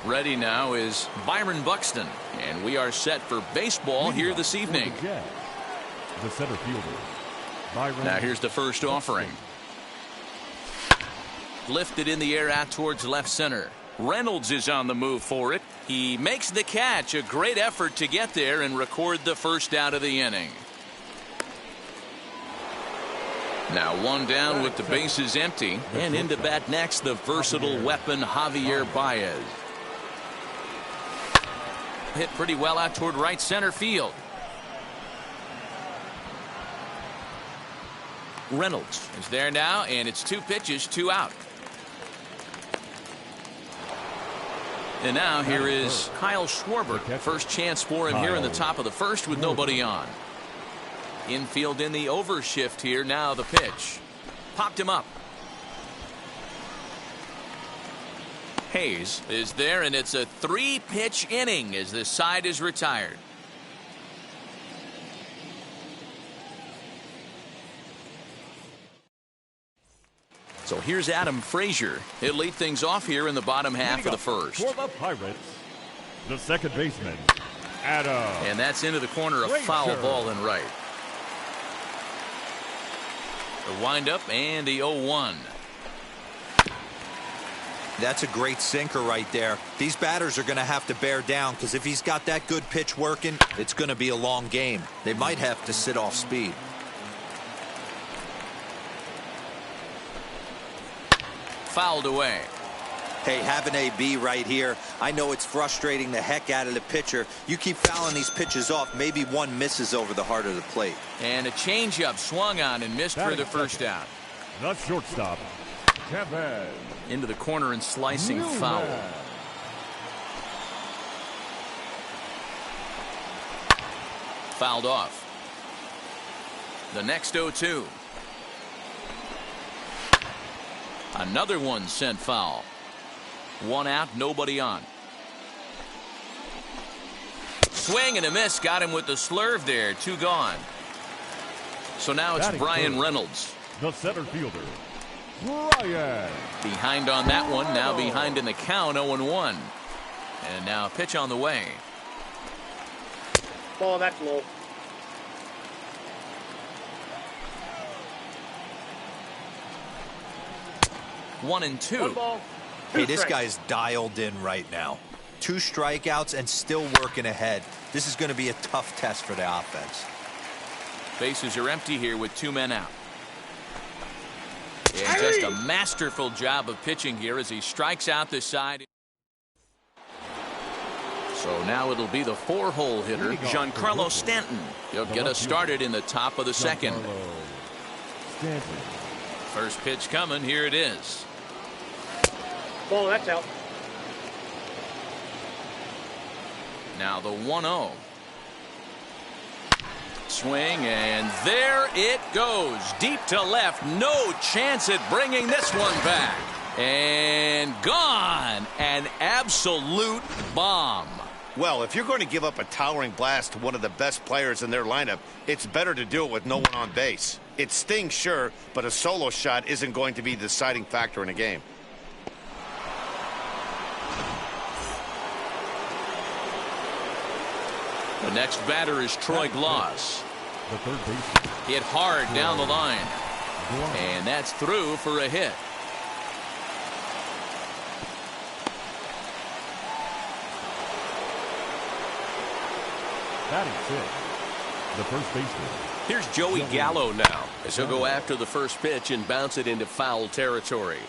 Ready now is Byron Buxton, and we are set for baseball here this evening. The center fielder, Byron. Now here's the first offering. Lifted in the air out towards left center. Reynolds is on the move for it. He makes the catch. A great effort to get there and record the first out of the inning. Now one down with the bases empty, and into bat next the versatile weapon Javier Baez. Hit pretty well out toward right center field. Reynolds is there now, and it's 2 pitches, 2 out. And now here is Kyle Schwarber. First chance for him here in the top of the first with nobody on. Infield in the overshift here. Now the pitch. Popped him up. Hayes is there, and it's a 3-pitch inning as the side is retired. So here's Adam Frazier. He'll lead things off here in the bottom half of the first. For the Pirates, the second baseman, Adam. And that's into the corner, a foul ball and right. The windup and the 0-1. That's a great sinker right there. These batters are going to have to bear down, because if he's got that good pitch working, it's going to be a long game. They might have to sit off speed. Fouled away. Hey, have an AB right here. I know it's frustrating the heck out of the pitcher. You keep fouling these pitches off, maybe one misses over the heart of the plate. And a changeup swung on and missed for the first out. The shortstop, Kevin. Into the corner and slicing foul. Fouled off. The next 0-2. Another one sent foul. 1 out, nobody on. Swing and a miss. Got him with the slurve there. 2 gone. So now it's Brian Reynolds. The center fielder, Brian. Behind on that one. Now behind in the count, 0-1. And now a pitch on the way. Ball, that's low. One and two. 1 ball. Hey, this guy's dialed in right now. 2 strikeouts and still working ahead. This is going to be a tough test for the offense. Bases are empty here with 2 men out. And just a masterful job of pitching here as he strikes out this side. So now it'll be the 4-hole hitter, Giancarlo Stanton. He'll get us started in the top of the second. First pitch coming. Here it is. Ball, that's out. Now the 1-0. Swing, and there it goes. Deep to left. No chance at bringing this one back. And gone. An absolute bomb. Well, if you're going to give up a towering blast to one of the best players in their lineup, it's better to do it with no one on base. It stings, sure, but a solo shot isn't going to be the deciding factor in a game. The next batter is Troy Gloss. The third baseman. Hit hard down the line. And that's through for a hit. Batting 6th, the first baseman. Here's Joey Gallo now, as he'll go after the first pitch and bounce it into foul territory.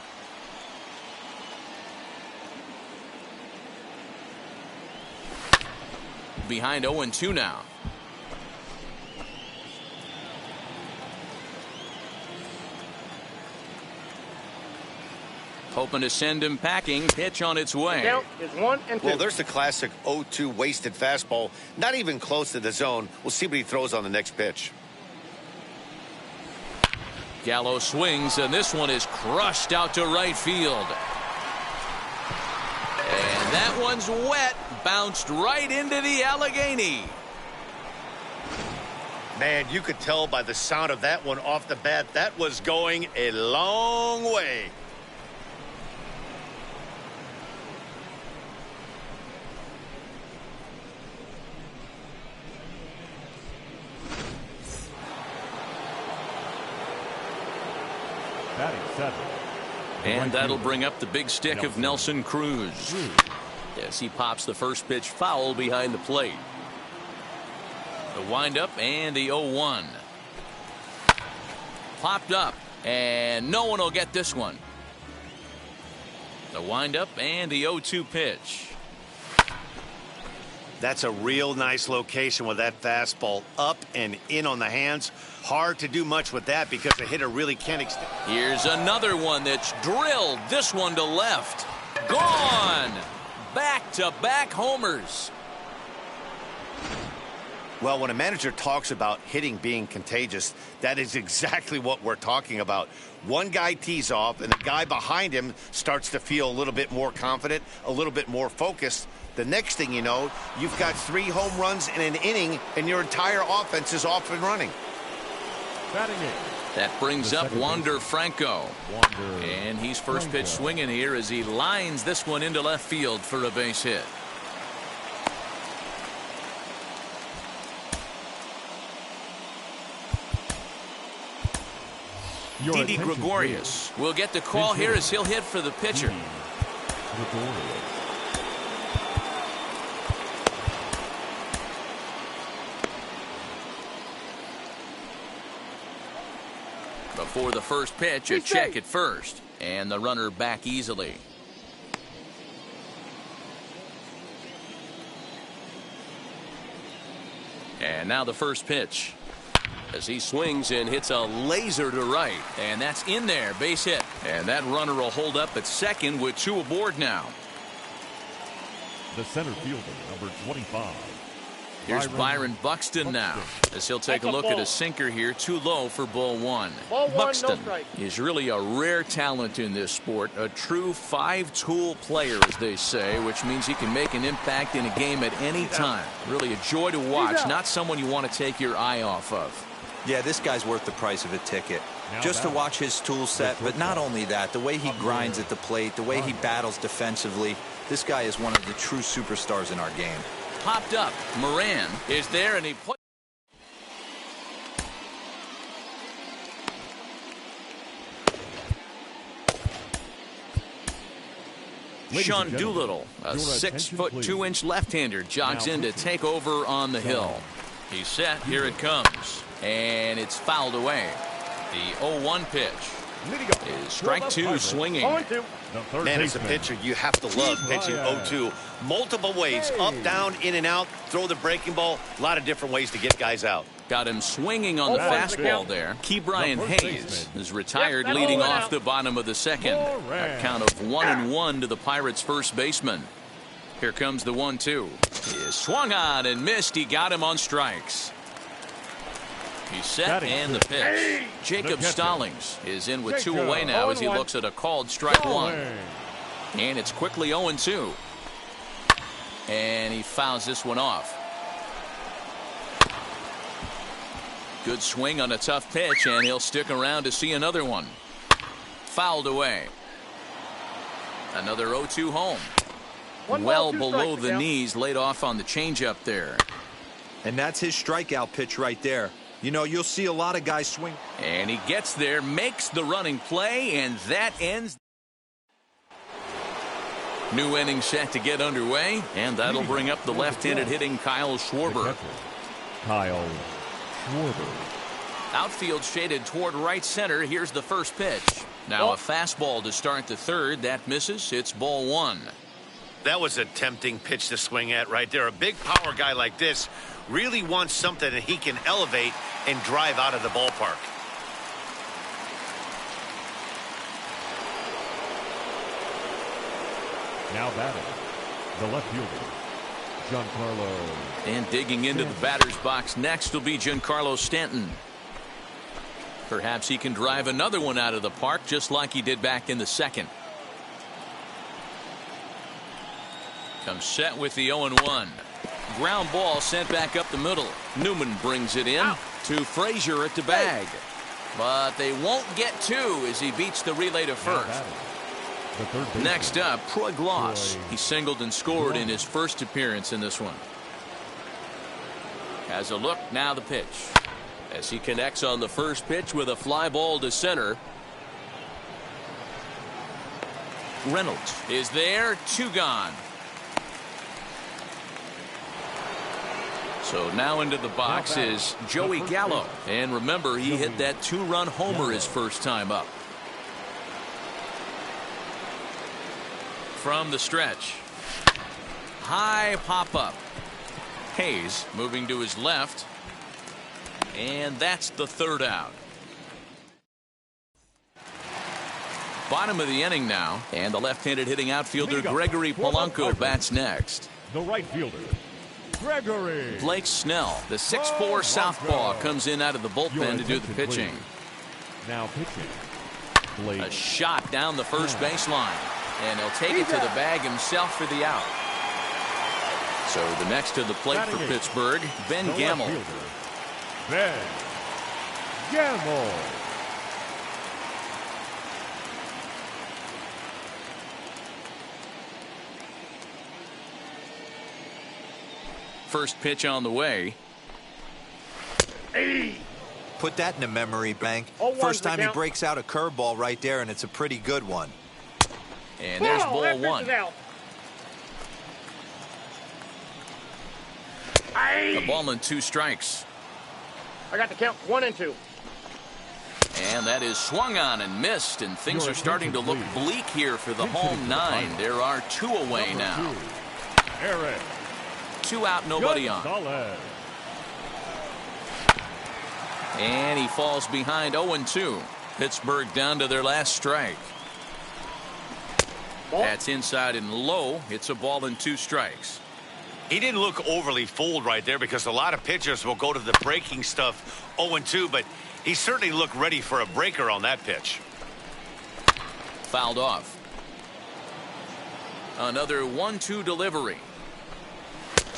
Behind 0-2 now. Hoping to send him packing. Pitch on its way. Count is 1 and 2. Well, there's the classic 0-2 wasted fastball. Not even close to the zone. We'll see what he throws on the next pitch. Gallo swings, and this one is crushed out to right field. And that one's wet. Bounced right into the Allegheny. Man, you could tell by the sound of that one off the bat that was going a long way. 7. And that'll bring up the big stick of Nelson Cruz. As he pops the first pitch foul behind the plate. The windup and the 0-1. Popped up, and no one will get this one. The windup and the 0-2 pitch. That's a real nice location with that fastball up and in on the hands. Hard to do much with that because the hitter really can't extend. Here's another one that's drilled. This one to left. Gone. Back-to-back homers. Well, when a manager talks about hitting being contagious, that is exactly what we're talking about. One guy tees off, and the guy behind him starts to feel a little bit more confident, a little bit more focused. The next thing you know, you've got 3 home runs in an inning, and your entire offense is off and running. That brings up Wander Franco. And he's first pitch swinging here as he lines this one into left field for a base hit. Didi Gregorius will get the call here as he'll hit for the pitcher. Before the first pitch, a check at first, and the runner back easily. And now the first pitch. As he swings and hits a laser to right. And that's in there. Base hit. And that runner will hold up at second with 2 aboard now. The center fielder, number 25. Here's Byron Buxton now. As he'll take a look at a sinker here. Too low for ball 1. Buxton is really a rare talent in this sport. A true 5-tool player, as they say, which means he can make an impact in a game at any time. Really a joy to watch. Not someone you want to take your eye off of. Yeah, this guy's worth the price of a ticket. Just to watch his tool set, but not only that, the way he grinds at the plate, the way he battles defensively, this guy is one of the true superstars in our game. Popped up. Moran is there, and he put. Sean Doolittle, a 6'2" left-hander, jogs in to take over on the hill. He's set. Here it comes. And it's fouled away. The 0-1 pitch is strike 2 swinging. Man, as a pitcher, you have to love pitching 0-2. Multiple ways, up, down, in and out, throw the breaking ball. A lot of different ways to get guys out. Got him swinging on the fastball there. Key Brian Hayes is retired leading off the bottom of the second. A count of 1-1 to the Pirates' first baseman. Here comes the 1-2. He is swung on and missed. He got him on strikes. He's set and the pitch. Jacob Stallings is in with 2 away now as he looks at a called strike 1. And it's quickly 0-2. And he fouls this one off. Good swing on a tough pitch, and he'll stick around to see another one. Fouled away. Another 0-2 home. Well below the knees, laid off on the changeup there. And that's his strikeout pitch right there. You know, you'll see a lot of guys swing. And he gets there, makes the running play, and that ends. New inning set to get underway, and that'll bring up the left-handed hitting Kyle Schwarber. Kyle Schwarber. Outfield shaded toward right center. Here's the first pitch. Now a fastball to start the third. That misses. It's ball 1. That was a tempting pitch to swing at right there. A big power guy like this really wants something that he can elevate and drive out of the ballpark. Now batting, the left fielder, Giancarlo. And digging into the batter's box next will be Giancarlo Stanton. Perhaps he can drive another one out of the park just like he did back in the second. Comes set with the 0-1. Ground ball sent back up the middle. Newman brings it in to Frazier at the bag. But they won't get 2 as he beats the relay to first. Next up, Troy Gloss. He singled and scored in his first appearance in this one. Has a look, now the pitch. As he connects on the first pitch with a fly ball to center. Reynolds is there, 2 gone. So now into the box is Joey Gallo. And remember, he hit that 2-run homer his first time up. From the stretch. High pop-up. Hayes moving to his left. And that's the 3rd out. Bottom of the inning now. And the left-handed hitting outfielder Gregory Polanco bats next. The right fielder, Gregory. Blake Snell, the 6'4" southpaw, comes in out of the bullpen to do the pitching. Now pitching, Blake. A shot down the first baseline. And he'll take it to the bag himself for the out. So the next to the plate for Pittsburgh, Ben Gamel. Ben Gamel. First pitch on the way. Put that in the memory bank. First time he breaks out a curveball right there, and it's a pretty good one. And there's ball 1. A ball and 2 strikes. I got the count 1 and 2. And that is swung on and missed, and things are starting to look bleak here for the home 9. There are 2 away now. Eric. 2 out, nobody on. And he falls behind 0-2. Pittsburgh down to their last strike. That's inside and low. It's a ball and 2 strikes. He didn't look overly fooled right there because a lot of pitchers will go to the breaking stuff 0-2, but he certainly looked ready for a breaker on that pitch. Fouled off. Another 1-2 delivery.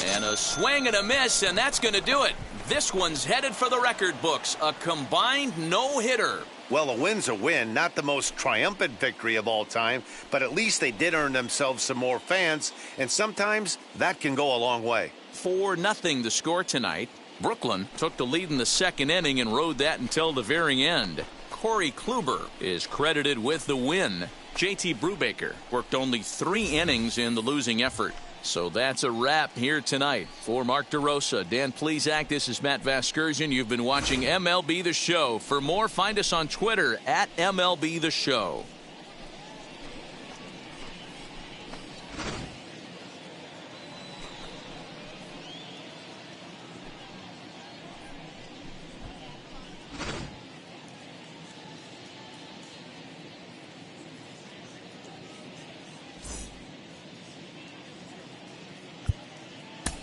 And a swing and a miss, and that's going to do it. This one's headed for the record books. A combined no-hitter. Well, a win's a win. Not the most triumphant victory of all time, but at least they did earn themselves some more fans, and sometimes that can go a long way. 4-0 the score tonight. Brooklyn took the lead in the 2nd inning and rode that until the very end. Corey Kluber is credited with the win. JT Brubaker worked only 3 innings in the losing effort. So that's a wrap here tonight. For Mark DeRosa, Dan Plesac, this is Matt Vasgersian. You've been watching MLB The Show. For more, find us on Twitter at MLB The Show.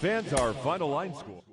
Fans, our final line score.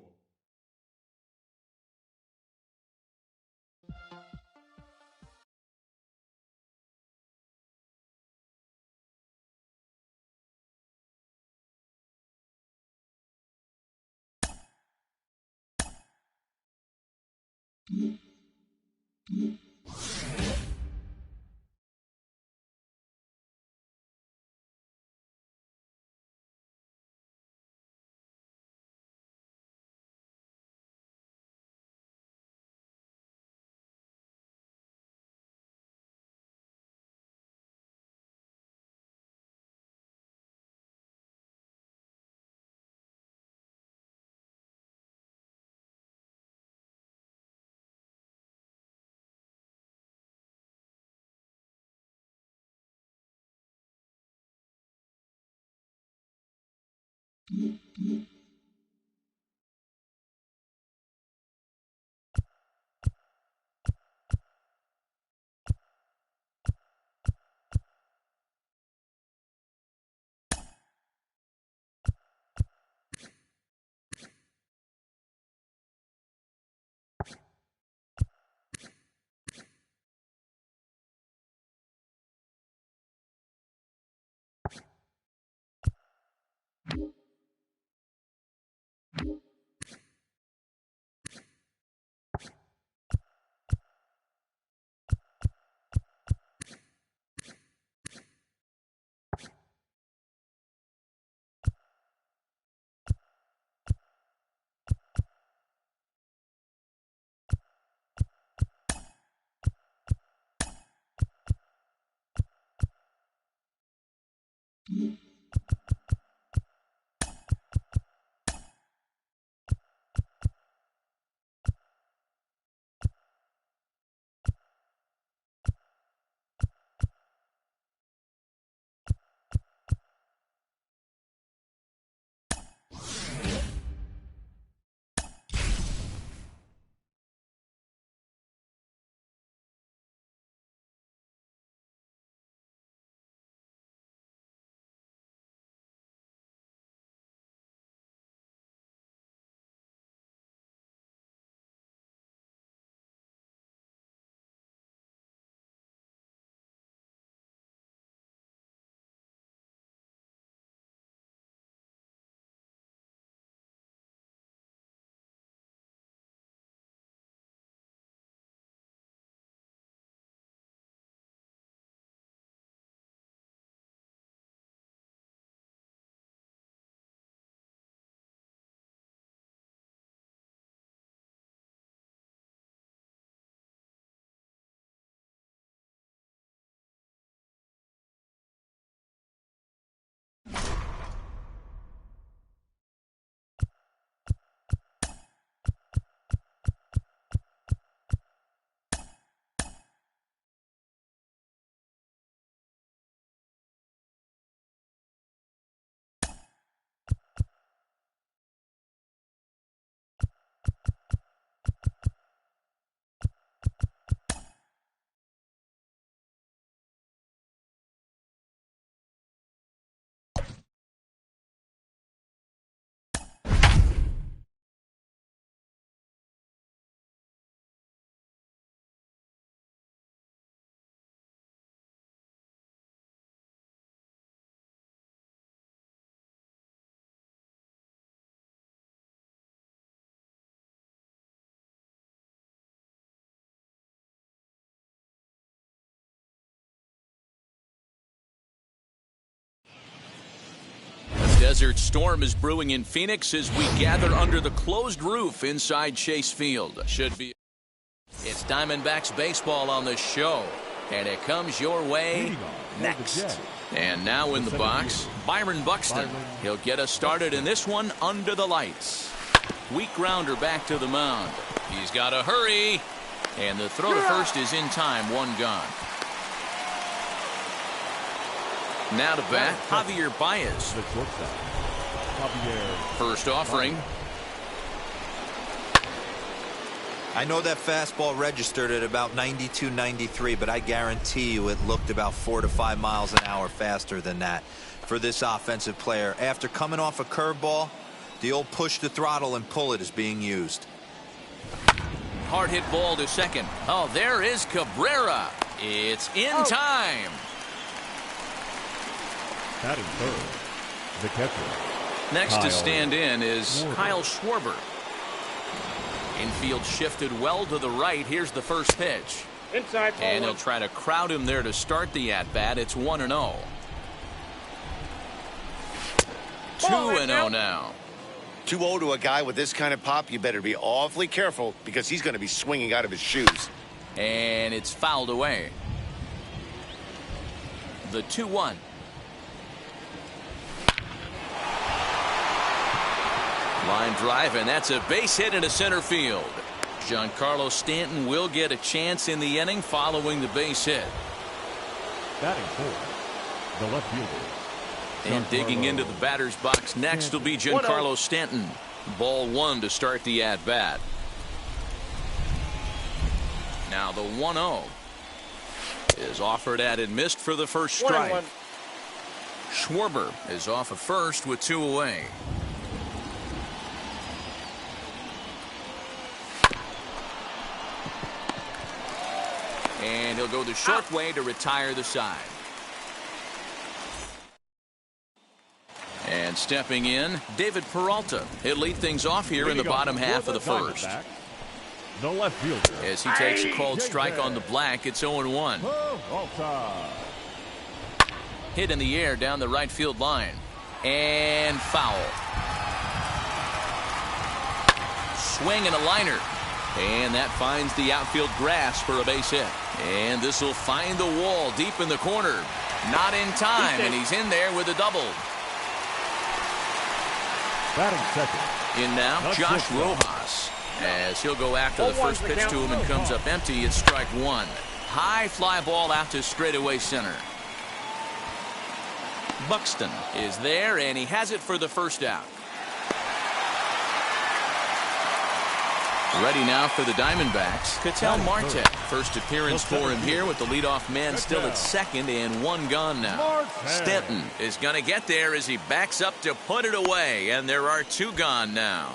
Desert storm is brewing in Phoenix as we gather under the closed roof inside Chase Field. Should be. It's Diamondbacks baseball on the show, and it comes your way next. And now in the box, Byron Buxton. He'll get us started in this one under the lights. Weak grounder back to the mound. He's got to hurry. And the throw to first is in time, one gone. Now to bat, Javier Baez. First offering. I know that fastball registered at about 92, 93, but I guarantee you it looked about 4 to 5 miles an hour faster than that for this offensive player. After coming off a curveball, the old push the throttle and pull it is being used. Hard hit ball to second. Oh, there is Cabrera. It's in time. Batting third, the catcher. Next to stand in is Kyle Schwarber. Infield shifted well to the right. Here's the first pitch. Inside. And he'll try to crowd him there to start the at-bat. It's 1-0. 2-0 now. 2-0 to a guy with this kind of pop, you better be awfully careful because he's going to be swinging out of his shoes. And it's fouled away. The 2-1. Line drive, and that's a base hit into center field. Giancarlo Stanton will get a chance in the inning following the base hit. Batting fourth, the left fielder. And digging into the batter's box next will be Giancarlo Stanton. Ball one to start the at-bat. Now the 1-0 is offered at and missed for the first strike. Schwarber is off at first with 2 away. And he'll go the short way to retire the side. And stepping in, David Peralta. He'll lead things off here in the bottom half of the first. The left fielder. As he takes a called strike on the black, it's 0-1. Hit in the air down the right field line. And foul. Swing and a liner. And that finds the outfield grass for a base hit. And this will find the wall deep in the corner. Not in time, and he's in there with a double. Batting second. In now, Josh Rojas. As he'll go after the first pitch to him and comes up empty, it's strike one. High fly ball out to straightaway center. Buxton is there, and he has it for the first out. Ready now for the Diamondbacks, Ketel Marte. First appearance for him here with the leadoff man still at second and one gone now. Stanton is going to get there as he backs up to put it away, and there are 2 gone now.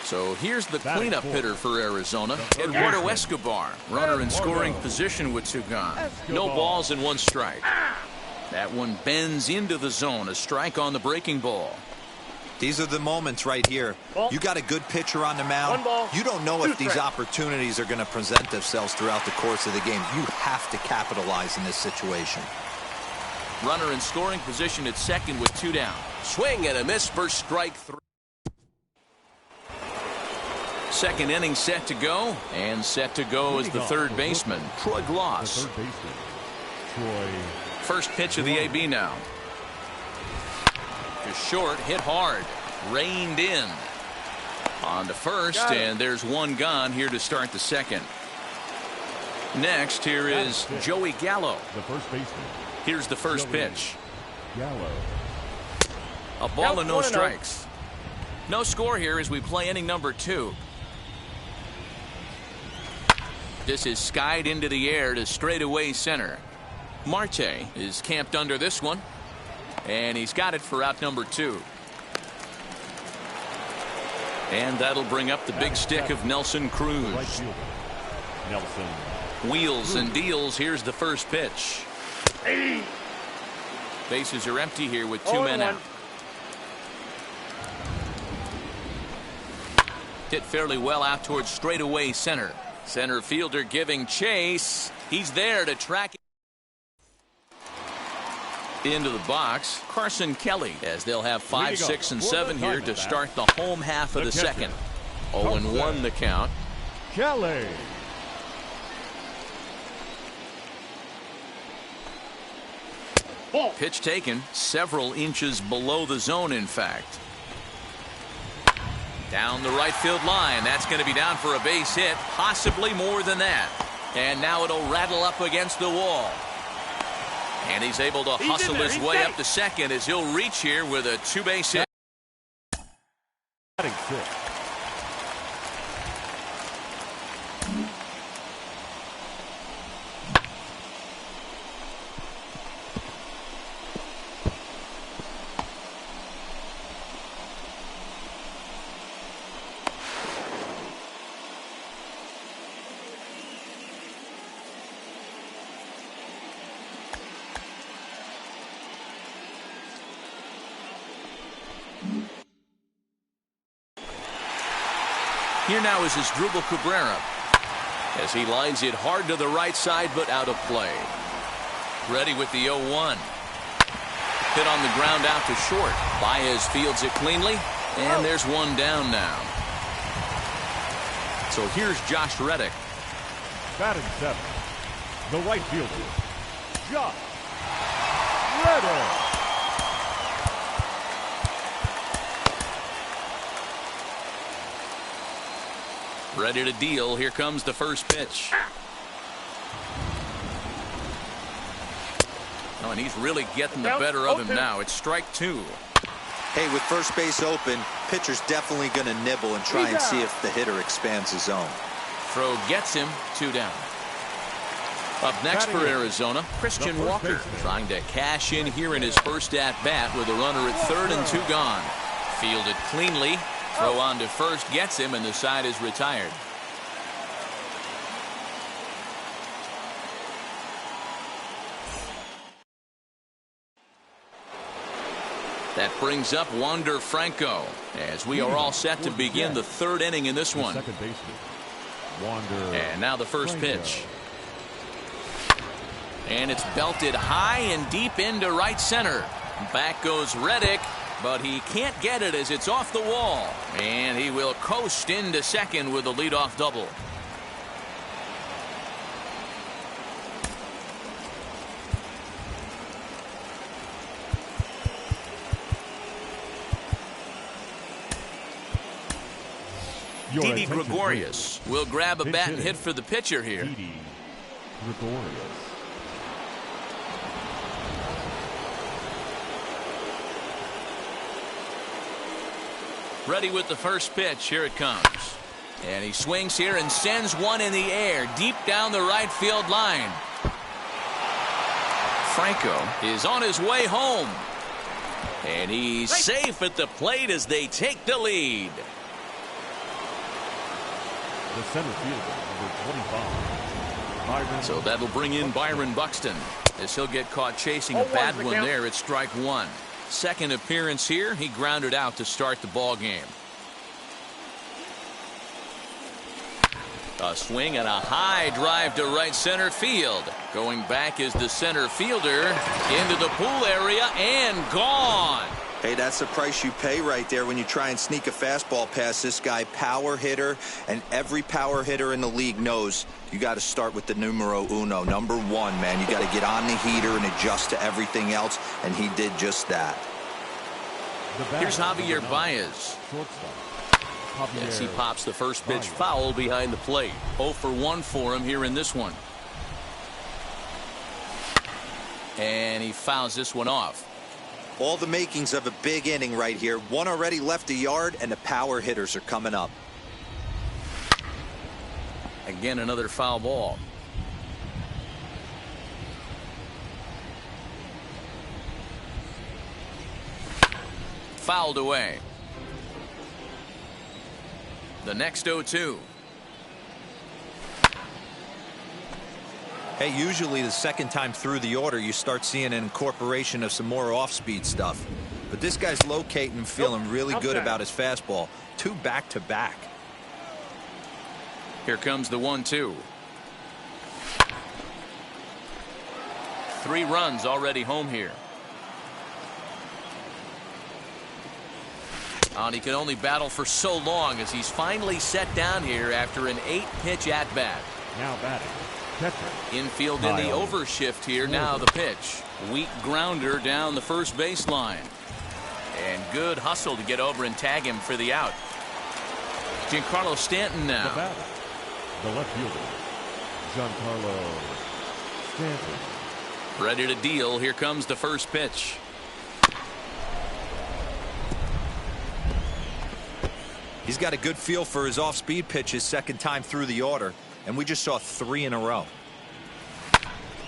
So here's the cleanup hitter for Arizona, Eduardo Escobar. Runner in scoring position with 2 gone. No balls and 1 strike. That one bends into the zone, a strike on the breaking ball. These are the moments right here. You got a good pitcher on the mound. You don't know if these opportunities are going to present themselves throughout the course of the game. You have to capitalize in this situation. Runner in scoring position at second with 2 down. Swing and a miss for strike 3. Second inning set to go, and set to go is the third baseman, Troy Gloss. First pitch of the AB now. Short, hit hard, reined in. On to first, and there's 1 gone here to start the second. Next, here is Joey Gallo. The first baseman. Here's the first pitch. Gallo. A ball and no strikes. No score here as we play inning number 2. This is skied into the air to straightaway center. Marte is camped under this one. And he's got it for out number 2. And that'll bring up the big stick of Nelson Cruz. Nelson. Wheels and deals. Here's the first pitch. Bases are empty here with 2 men out. Hit fairly well out towards straightaway center. Center fielder giving chase. He's there to track it. Into the box, Carson Kelly, as they'll have 5, 6, and 7 here to start the home half of the second. 0-1 the count. Kelly. Pitch taken several inches below the zone, in fact. Down the right field line. That's going to be down for a base hit, possibly more than that. And now it'll rattle up against the wall. And he's able to hustle his way up to second as he'll reach here with a 2-base hit. Here now is his Drupal Cabrera as he lines it hard to the right side, but out of play. Ready with the 0-1. Hit on the ground out to short. Baez fields it cleanly, and there's one down now. So here's Josh Reddick. Batting 7, the right fielder, Josh Reddick. Ready to deal. Here comes the first pitch. Oh, and he's really getting the better of him now. It's strike 2. Hey, with first base open, pitcher's definitely going to nibble and try and see if the hitter expands his zone. Throw gets him. 2 down. Up next for Arizona, Christian Walker trying to cash in here in his first at-bat with a runner at third and 2 gone. Fielded cleanly. Throw on to first gets him, and the side is retired. That brings up Wander Franco as we are all set to begin the third inning in this one. Second baseman, Wander. And now the first pitch. And it's belted high and deep into right center. Back goes Reddick. But he can't get it as it's off the wall. And he will coast into second with a leadoff double. Didi Gregorius will grab a bat and hit for the pitcher here. Didi Gregorius. Ready with the first pitch. Here it comes. And he swings here and sends one in the air deep down the right field line. Franco is on his way home. And he's safe at the plate as they take the lead. The center fielder, number 25. Byron. So that'll bring in Byron Buxton as he'll get caught chasing a bad one there at strike 1. Second appearance here. He grounded out to start the ball game. A swing and a high drive to right center field. Going back is the center fielder into the pool area and gone. Hey, that's the price you pay right there when you try and sneak a fastball past this guy. Power hitter, and every power hitter in the league knows you got to start with the numero uno, number 1, man. You got to get on the heater and adjust to everything else, and he did just that. Here's Javier Baez. Yes, he pops the first pitch foul behind the plate. 0 for 1 for him here in this one. And he fouls this one off. All the makings of a big inning right here. One already left the yard, and the power hitters are coming up. Again, another foul ball. Fouled away. The next 0-2. Hey, usually the second time through the order, you start seeing an incorporation of some more off-speed stuff. But this guy's locating and feeling really good about his fastball. 2 back-to-back. Here comes the 1-2. 3 runs already home here. And he can only battle for so long as he's finally set down here after an 8-pitch at-bat. Now batting, catcher. Infield in the overshift here. Now the pitch. Weak grounder down the first baseline. And good hustle to get over and tag him for the out. Giancarlo Stanton now. The batter, the left fielder, Giancarlo Stanton. Ready to deal. Here comes the first pitch. He's got a good feel for his off-speed pitches second time through the order, and we just saw 3 in a row.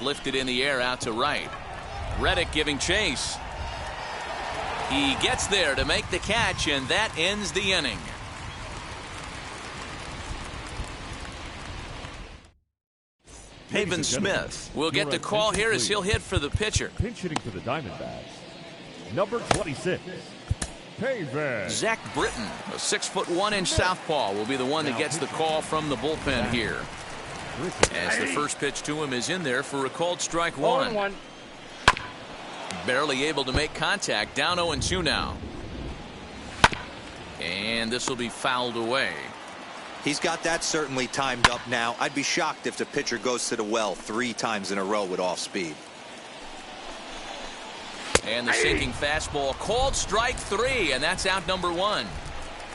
Lifted in the air out to right. Reddick giving chase. He gets there to make the catch, and that ends the inning. Haven Smith will get the call here as he'll hit for the pitcher. Pinch hitting for the Diamondbacks, number 26. Zach Britton, a 6'1" southpaw, will be the one that gets the call from the bullpen here. As the first pitch to him is in there for a called strike one. Barely able to make contact. Down 0-2 now. And this will be fouled away. He's got that certainly timed up now. I'd be shocked if the pitcher goes to the well 3 times in a row with off speed. And the sinking fastball called strike 3, and that's out number 1.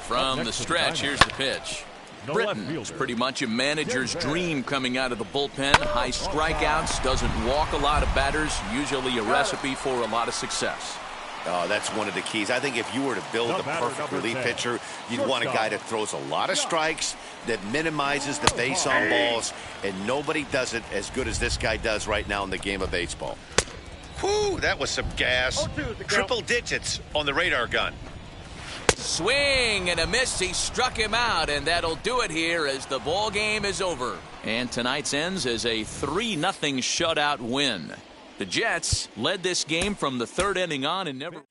From the stretch, here's the pitch. Britton is pretty much a manager's dream coming out of the bullpen. High strikeouts, doesn't walk a lot of batters, usually a recipe for a lot of success. Oh, that's one of the keys. I think if you were to build the perfect relief pitcher, you'd want a guy that throws a lot of strikes, that minimizes the base on balls, and nobody does it as good as this guy does right now in the game of baseball. Whew, that was some gas. Triple digits on the radar gun. Swing and a miss. He struck him out, and that'll do it here as the ball game is over. And tonight's ends as a 3-0 shutout win. The Jets led this game from the 3rd inning on and never...